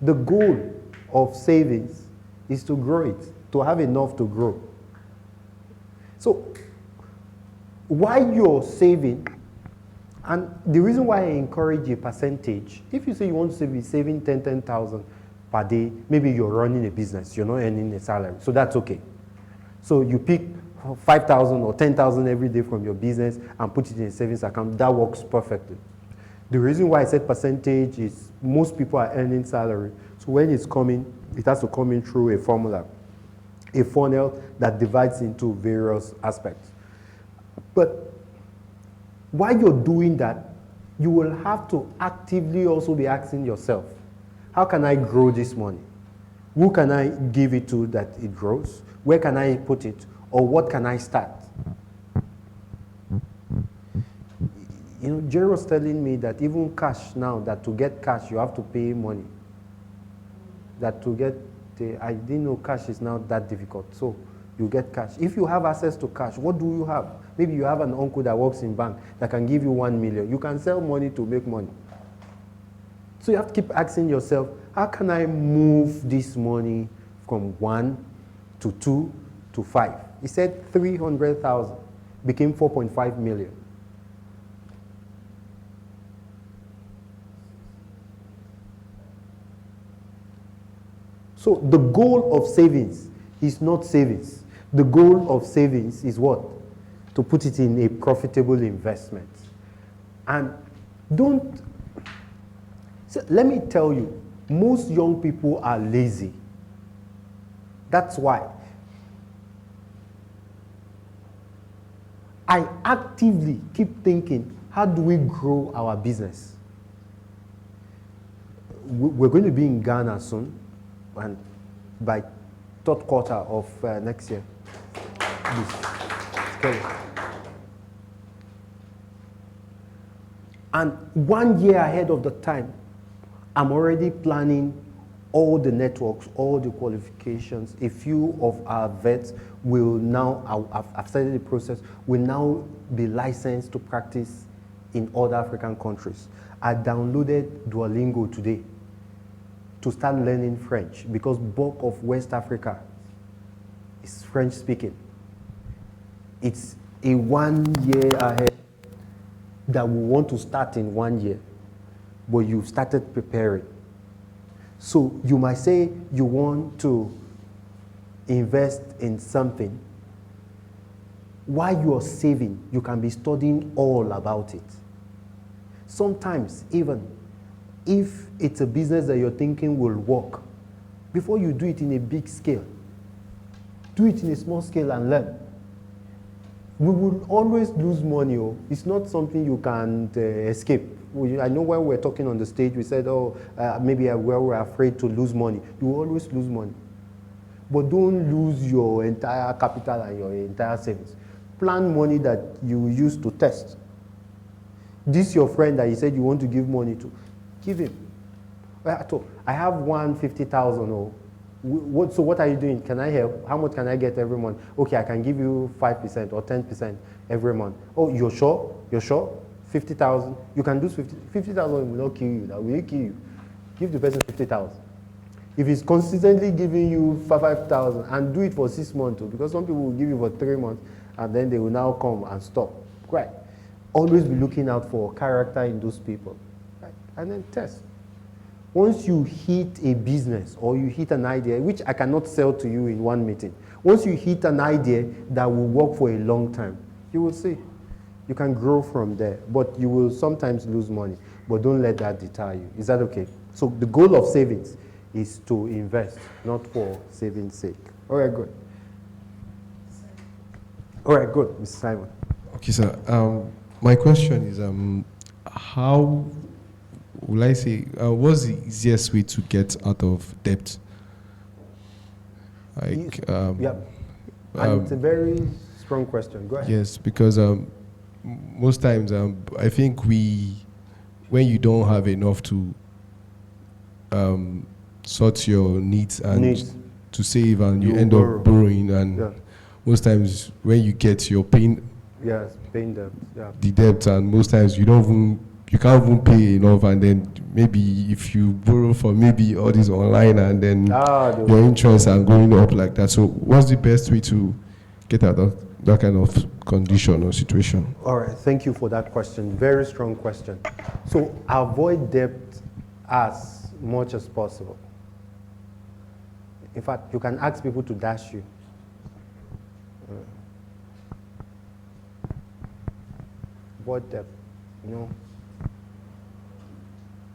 The goal of savings is to grow it, to have enough to grow. So while you're saving, and the reason why I encourage a percentage, if you say you want to be saving 10,000 per day, maybe you're running a business, you're not earning a salary, so that's okay. So you pick 5,000 or 10,000 every day from your business and put it in a savings account. That works perfectly. The reason why I said percentage is most people are earning salary. So when it's coming, it has to come in through a formula, a funnel that divides into various aspects. But while you're doing that, you will have to actively also be asking yourself, how can I grow this money? Who can I give it to that it grows? Where can I put it? Or what can I start? You know, Jerry was telling me that even cash now, that to get cash, you have to pay money. That to get, I didn't know cash is now that difficult. So you get cash. If you have access to cash, what do you have? Maybe you have an uncle that works in bank that can give you 1 million. You can sell money to make money. So you have to keep asking yourself, how can I move this money from 1 to 2 to 5? He said 300,000 became 4.5 million. So the goal of savings is not savings. The goal of savings is what? To put it in a profitable investment. And don't, so let me tell you, most young people are lazy. That's why. I actively keep thinking, how do we grow our business? We're going to be in Ghana soon, and by third quarter of next year. And 1 year ahead of the time, I'm already planning all the networks, all the qualifications. A few of our vets will now, I've started the process, will now be licensed to practice in other African countries. I downloaded Duolingo today to start learning French because bulk of West Africa is French speaking. It's a 1 year ahead that we want to start in 1 year, but you've started preparing. So you might say you want to invest in something. While you're saving, you can be studying all about it. Sometimes, even if it's a business that you're thinking will work, before you do it in a big scale, do it in a small scale and learn. We will always lose money. Oh. It's not something you can escape. I know when we're talking on the stage, we said, maybe we're afraid to lose money. You will always lose money. But don't lose your entire capital and your entire savings. Plan money that you use to test. This your friend that you said you want to give money to. Give him. I have 150,000. So what are you doing? Can I help? How much can I get every month? Okay, I can give you 5% or 10% every month. Oh, you're sure? You're sure? 50,000. You can do 50,000 will not kill you. That will kill you. Give the person 50,000. If he's consistently giving you 5,000 and do it for 6 months too, because some people will give you for 3 months and then they will now come and stop. Right. Always be looking out for character in those people. Right. And then test. Once you hit a business or you hit an idea, which I cannot sell to you in one meeting, once you hit an idea that will work for a long time, you will see. You can grow from there, but you will sometimes lose money. But don't let that deter you. Is that okay? So the goal of savings is to invest, not for savings' sake. All right, good. All right, good, Mr. Simon. Okay, sir. My question is, how will I say, what's the easiest way to get out of debt? Like, yeah, and it's a very strong question. Go ahead. Yes, because most times I think when you don't have enough to sort your needs and to save, and you end up borrowing, and most times when you get your paying, paying debt, the debt, and most times you can't even pay enough, and then maybe if you borrow for maybe all this online, and then your interests are going up like that. So what's the best way to get out of that kind of condition or situation? All right, thank you for that question. Very strong question. So avoid debt as much as possible. In fact, you can ask people to dash you. Avoid debt,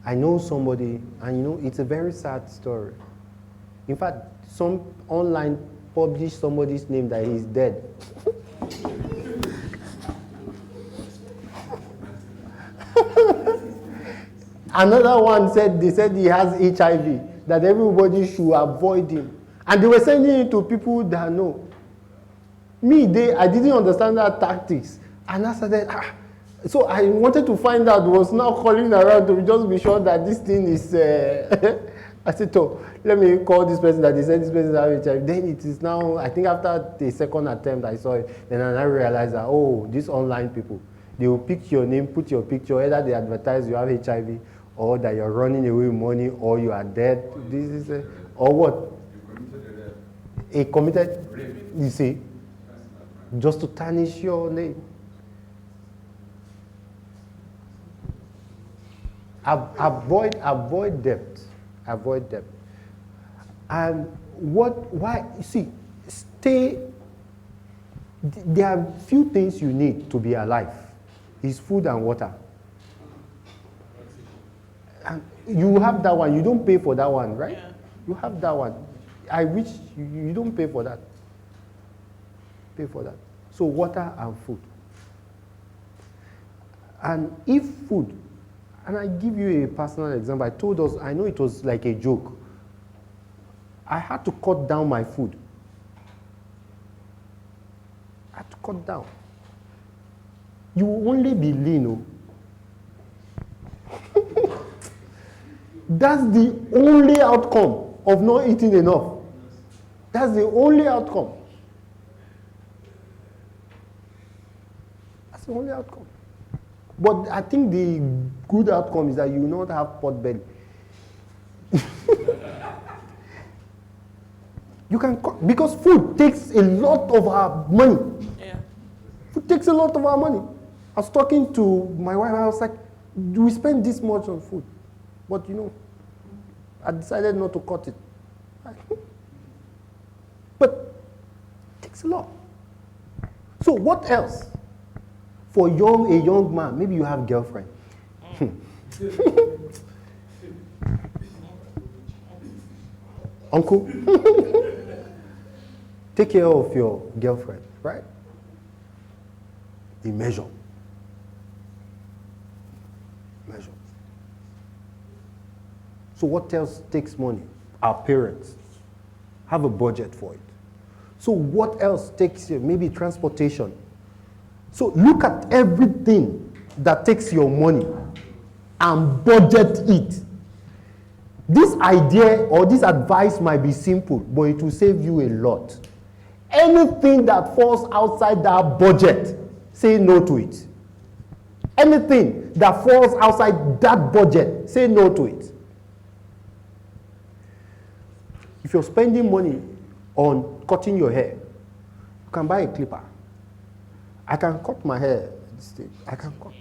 I know somebody, and it's a very sad story. In fact, some online published somebody's name that he's dead. Another one they said he has HIV, that everybody should avoid him. And they were sending it to people that know. I didn't understand that tactics. And I started, so I wanted to find out, was now calling around to just be sure that this thing is, I said, let me call this person that they said this person has HIV. Then it is now, I think after the second attempt I saw it, then I realized that, these online people, they will pick your name, put your picture, either they advertise you have HIV, or that you're running away with money, or you are dead. This is or what? A committed rape. You see, just to tarnish your name. Avoid debt. Avoid debt. And why? You see, there are few things you need to be alive. It's food and water. And you have that one. You don't pay for that one, right? Yeah. You have that one. I wish you don't pay for that. Pay for that. So water and food. And if food, and I give you a personal example, I told us, I know it was like a joke. I had to cut down my food. I had to cut down. You will only be lean. Oh. That's the only outcome of not eating enough. That's the only outcome. That's the only outcome. But I think the good outcome is that you will not have pot belly. You can, because food takes a lot of our money. Yeah. Food takes a lot of our money. I was talking to my wife, I was like, do we spend this much on food? But you know, I decided not to cut it. But it takes a lot. So what else? For a young man, maybe you have a girlfriend. Uncle, take care of your girlfriend, right? The measure. So what else takes money? Our parents. Have a budget for it. So what else takes you? Maybe transportation. So look at everything that takes your money and budget it. This idea or this advice might be simple, but it will save you a lot. Anything that falls outside that budget, say no to it. Anything that falls outside that budget, say no to it. If you're spending money on cutting your hair, you can buy a clipper. I can cut my hair at this stage. I can cut.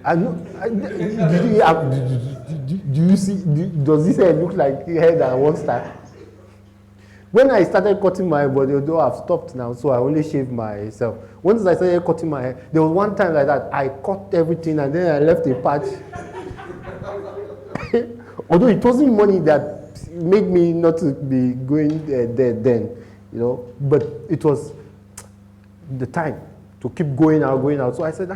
I know. Do you see? Does this hair look like the hair that I once started? When I started cutting my body, although I've stopped now, so I only shave myself. Once I started cutting my hair, there was one time like that, I cut everything and then I left a patch. Although it wasn't money that made me not to be going there then, you know, but it was the time to keep going out. So I said,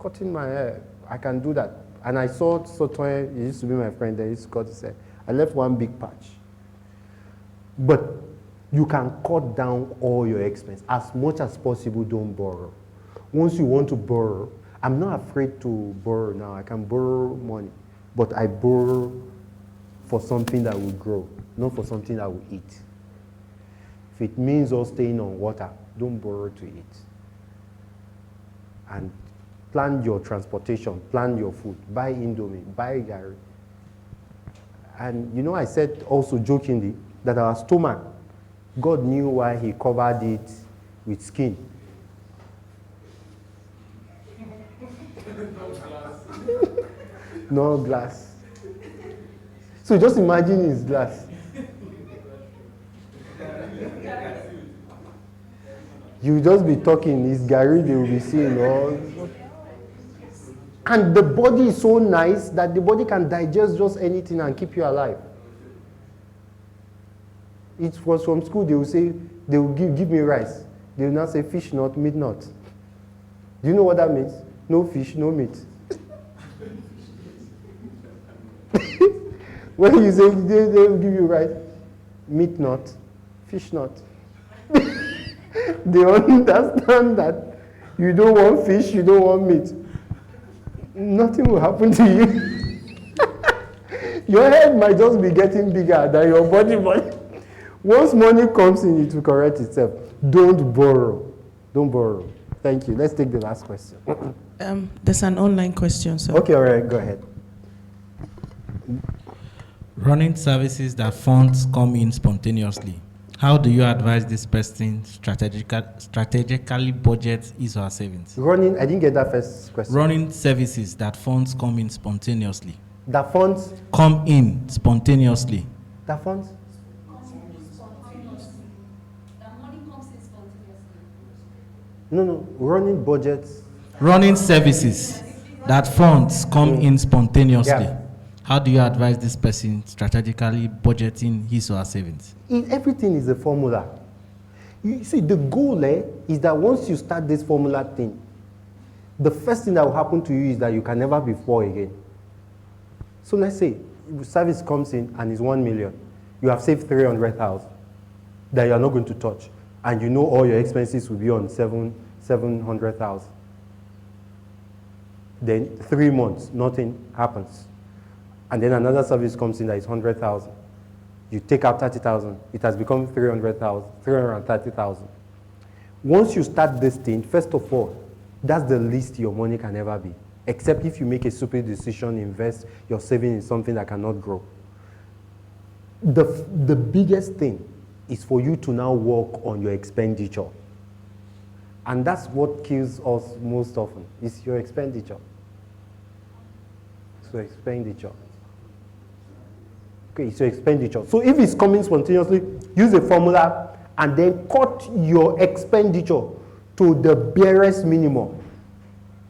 cutting my hair, I can do that. And I saw Sotoy, he used to be my friend, he used to cut his hair. I left one big patch. But you can cut down all your expenses. As much as possible, don't borrow. Once you want to borrow, I'm not afraid to borrow now. I can borrow money. But I borrow for something that will grow, not for something that will eat. If it means us staying on water, don't borrow to eat. And plan your transportation, plan your food, buy Indomie, buy Gary. And you know, I said also jokingly that our stomach, God knew why he covered it with skin. No glass. So just imagine his glass. You just be talking, his Gary, they will be seeing all. And the body is so nice that the body can digest just anything and keep you alive. It was from school, they will say, they will give me rice. They will not say fish not, meat not. Do you know what that means? No fish, no meat. When you say they will give you rice, meat not, fish not. They understand that you don't want fish, you don't want meat. Nothing will happen to you. Your head might just be getting bigger than your body. Once money comes in, it will correct itself. Don't borrow. Don't borrow. Thank you. Let's take the last question. There's an online question, sir. Okay, all right, go ahead. Running services that funds come in spontaneously. How do you advise this person strategically budget his or her savings? Running, I didn't get that first question. Running services that funds come in spontaneously. That funds? Come in spontaneously. That funds? No, running budgets. Running services that funds come in spontaneously. Yeah. How do you advise this person strategically budgeting his or her savings? Everything is a formula. You see, the goal is that once you start this formula thing, the first thing that will happen to you is that you can never be poor again. So let's say service comes in and is 1 million. You have saved 300,000 that you are not going to touch, and you know all your expenses will be on 700,000. Then 3 months, nothing happens. And then another service comes in that is 100,000. You take out 30,000, it has become 330,000. Once you start this thing, first of all, that's the least your money can ever be. Except if you make a stupid decision, invest your saving in something that cannot grow. The biggest thing is for you to now work on your expenditure. And that's what kills us most often, is your expenditure. So expenditure. Okay, it's your expenditure. So if it's coming spontaneously, use a formula and then cut your expenditure to the barest minimum.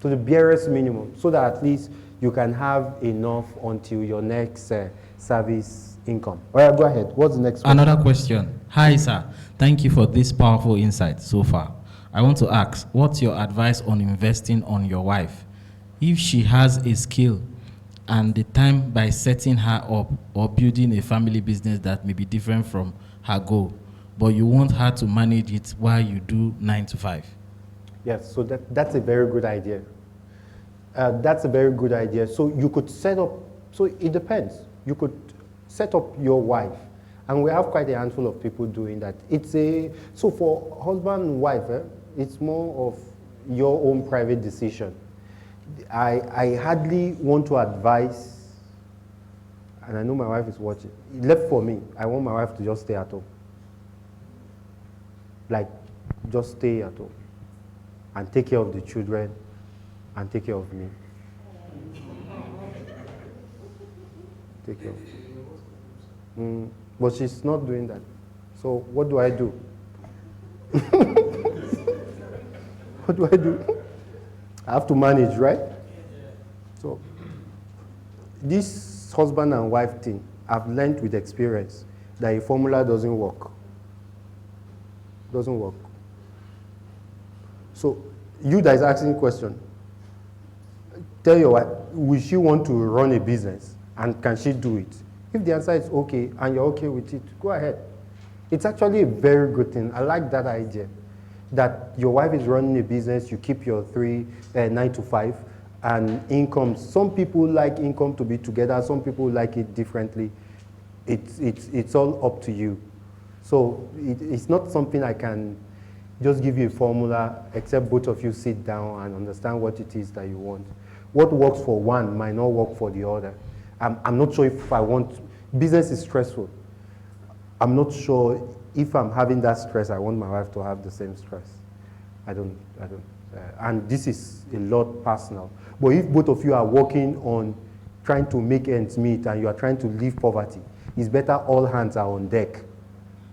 To the barest minimum, so that at least you can have enough until your next service income. All right, go ahead. What's the next one? Another question. Hi, sir. Thank you for this powerful insight so far. I want to ask, what's your advice on investing on your wife? If she has a skill and the time by setting her up or building a family business that may be different from her goal, but you want her to manage it while you do 9 to 5. Yes, so that's a very good idea. That's a very good idea. So you could set up, so it depends. You could set up your wife, and we have quite a handful of people doing that. So for husband and wife, it's more of your own private decision. I hardly want to advise, and I know my wife is watching, left for me, I want my wife to just stay at home. Like, just stay at home and take care of the children and take care of me. Take care of but she's not doing that. So what do I do? What do I do? I have to manage, right? So this husband and wife thing, I've learned with experience that a formula doesn't work. Doesn't work. So you that is asking the question, tell your wife, will she want to run a business and can she do it? If the answer is okay and you're okay with it, go ahead. It's actually a very good thing. I like that idea. That your wife is running a business, you keep your 9 to 5, and income. Some people like income to be together, some people like it differently. It's all up to you. So it's not something I can just give you a formula, except both of you sit down and understand what it is that you want. What works for one might not work for the other. I'm not sure if I want, business is stressful. I'm not sure if I'm having that stress, I want my wife to have the same stress. I don't. And this is a lot personal. But if both of you are working on trying to make ends meet and you are trying to leave poverty, it's better all hands are on deck.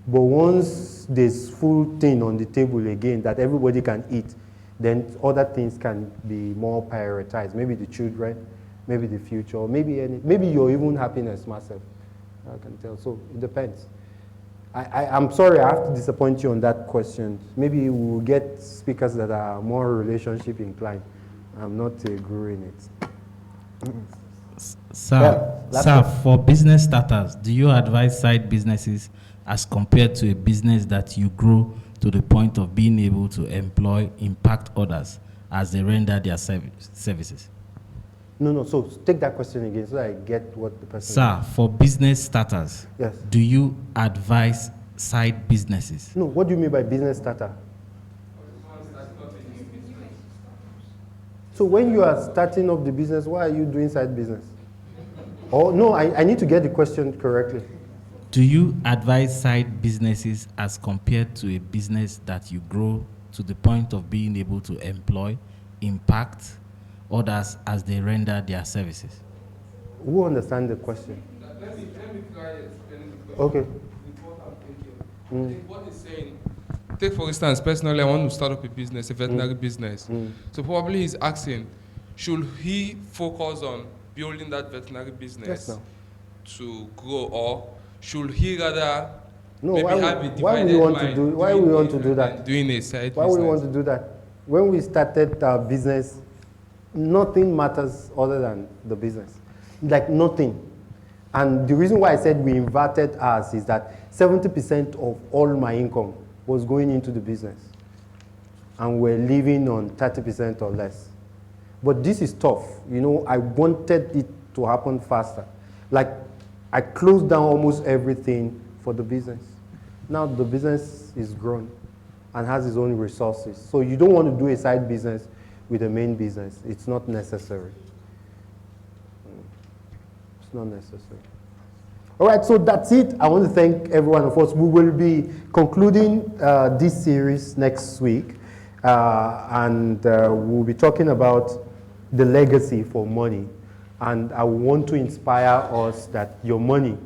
But once there's full thing on the table again that everybody can eat, then other things can be more prioritized. Maybe the children, maybe the future, maybe your even happiness myself. I can tell. So it depends. I'm sorry, I have to disappoint you on that question. Maybe we'll get speakers that are more relationship inclined. I'm not a guru in it. Sir, for business starters, do you advise side businesses as compared to a business that you grow to the point of being able to employ, impact others as they render their services? No, so take that question again so I get what the person... Sir, for business starters, yes, do you advise side businesses? No, what do you mean by business starter? So when you are starting up the business, why are you doing side business? Oh, no, I need to get the question correctly. Do you advise side businesses as compared to a business that you grow to the point of being able to employ, impact others as they render their services? Who understands the question? Let me try explaining the question. Okay. With what I'm thinking. I think what he's saying, take for instance, personally, I want to start up a business, a veterinary business. So probably he's asking, should he focus on building that veterinary business to grow, or should he rather No, maybe why would we want to do? Why would we want to do that? Doing a side Why business. would we want to do that? When we started our business, nothing matters other than the business. Like nothing. And the reason why I said we inverted ours is that 70% of all my income was going into the business. And we're living on 30% or less. But this is tough. You know, I wanted it to happen faster. Like, I closed down almost everything for the business. Now the business is grown and has its own resources. So you don't want to do a side business with a main business. It's not necessary. It's not necessary. All right, so that's it. I want to thank every one of us. We will be concluding this series next week. We'll be talking about the legacy for money. And I want to inspire us that your money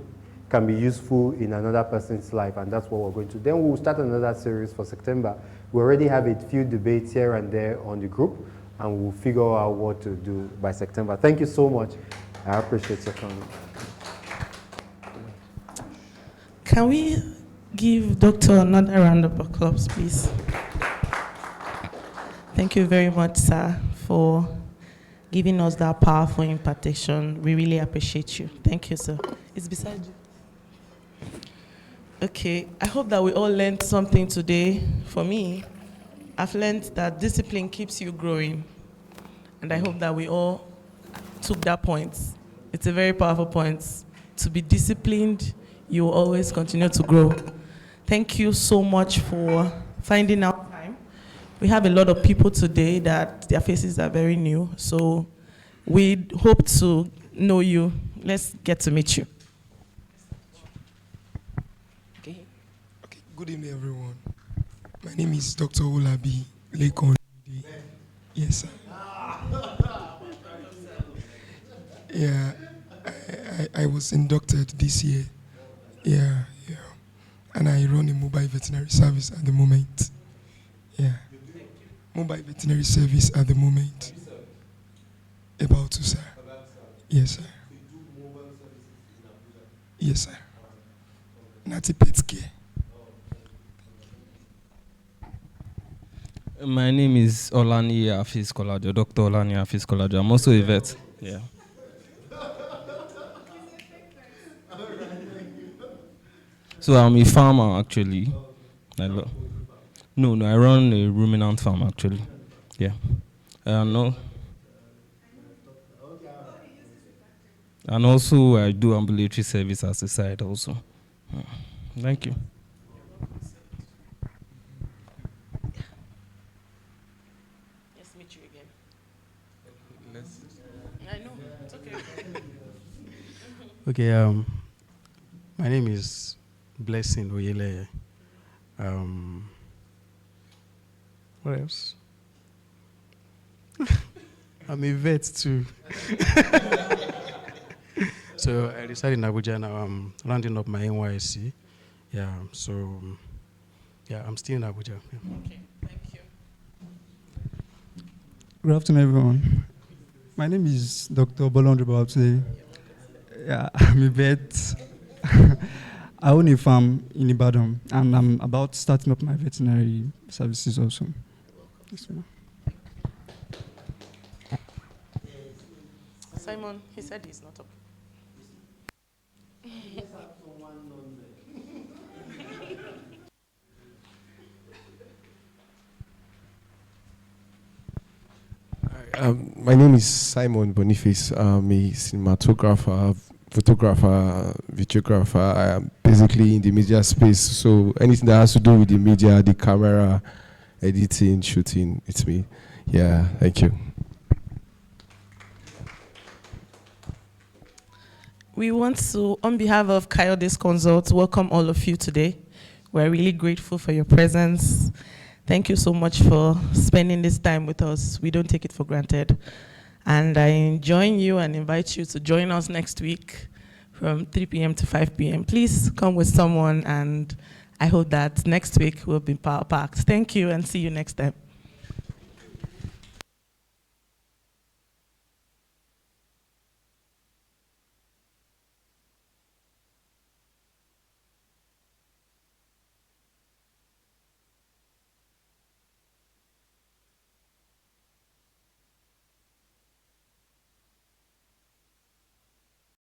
can be useful in another person's life, and that's what we're going to do. Then we'll start another series for September. We already have a few debates here and there on the group, and we'll figure out what to do by September. Thank you so much. I appreciate your coming. Can we give Doctor another round of applause, please? Thank you very much, sir, for giving us that powerful impartation. We really appreciate you. Thank you, sir. It's beside you. Okay, I hope that we all learned something today. For me, I've learned that discipline keeps you growing. And I hope that we all took that point. It's a very powerful point. To be disciplined, you will always continue to grow. Thank you so much for finding out time. We have a lot of people today that their faces are very new. So we hope to know you. Let's get to meet you. Good evening, everyone. My name is Dr. Olabi Lekon. Yes, sir. Yeah, I was inducted this year. Yeah. And I run a mobile veterinary service at the moment. Yeah. Mobile veterinary service at the moment. About to, sir. Yes, sir. Yes, sir. Natty Pet Care. My name is Olani Afis Kolajo, Dr. Olani Afis Kolajo. I'm also a vet. Yeah. So I'm a farmer actually. No, I run a ruminant farm actually. Yeah. No. And also I do ambulatory service as a side also. Thank you. Okay, my name is Blessing Oyele. What else? I'm a vet too. So I reside in Abuja now. I'm rounding up my NYSC. Yeah, so yeah, I'm still in Abuja. Yeah. Okay, thank you. Good afternoon, everyone. My name is Dr. Bolondre Babse. Yeah, I'm a vet. I own a farm in Ibadan, and I'm about starting up my veterinary services also. Yes, ma'am. Simon, he said he's not up. My name is Simon Boniface. I'm a cinematographer, photographer, videographer. I am basically in the media space. So anything that has to do with the media, the camera, editing, shooting, it's me. Yeah, thank you. We want to, on behalf of Kayode's Consult, welcome all of you today. We're really grateful for your presence. Thank you so much for spending this time with us. We don't take it for granted. And I join you and invite you to join us next week from 3 p.m. to 5 p.m. Please come with someone, and I hope that next week will be power-packed. Thank you, and see you next time.